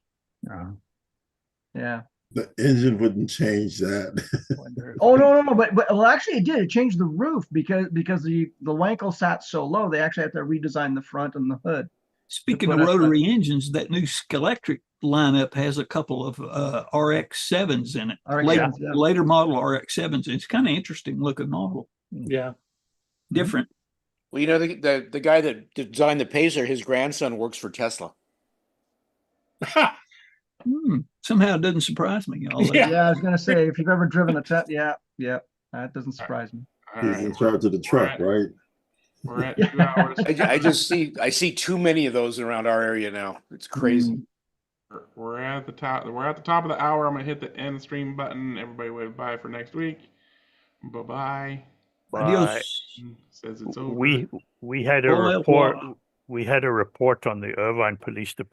Yeah. The engine wouldn't change that. Oh no! But well, actually, it did. It changed the roof because the Wankel sat so low. They actually had to redesign the front and the hood. Speaking of rotary engines, that new Scalextric lineup has a couple of RX-7s in it. Later model RX-7s. It's kind of interesting looking model. Yeah. Different. Well, the guy that designed the Pacer, his grandson works for Tesla. Somehow it doesn't surprise me. Yeah, I was gonna say, if you've ever driven a Tesla, yeah, that doesn't surprise me. He's in charge of the truck, right? We're at 2 hours. I see too many of those around our area now. It's crazy. We're at the top. We're at the top of the hour. I'm gonna hit the end stream button. Everybody wave bye for next week. Bye. Adios. Says it's over. We had a report. We had a report on the Irvine Police Department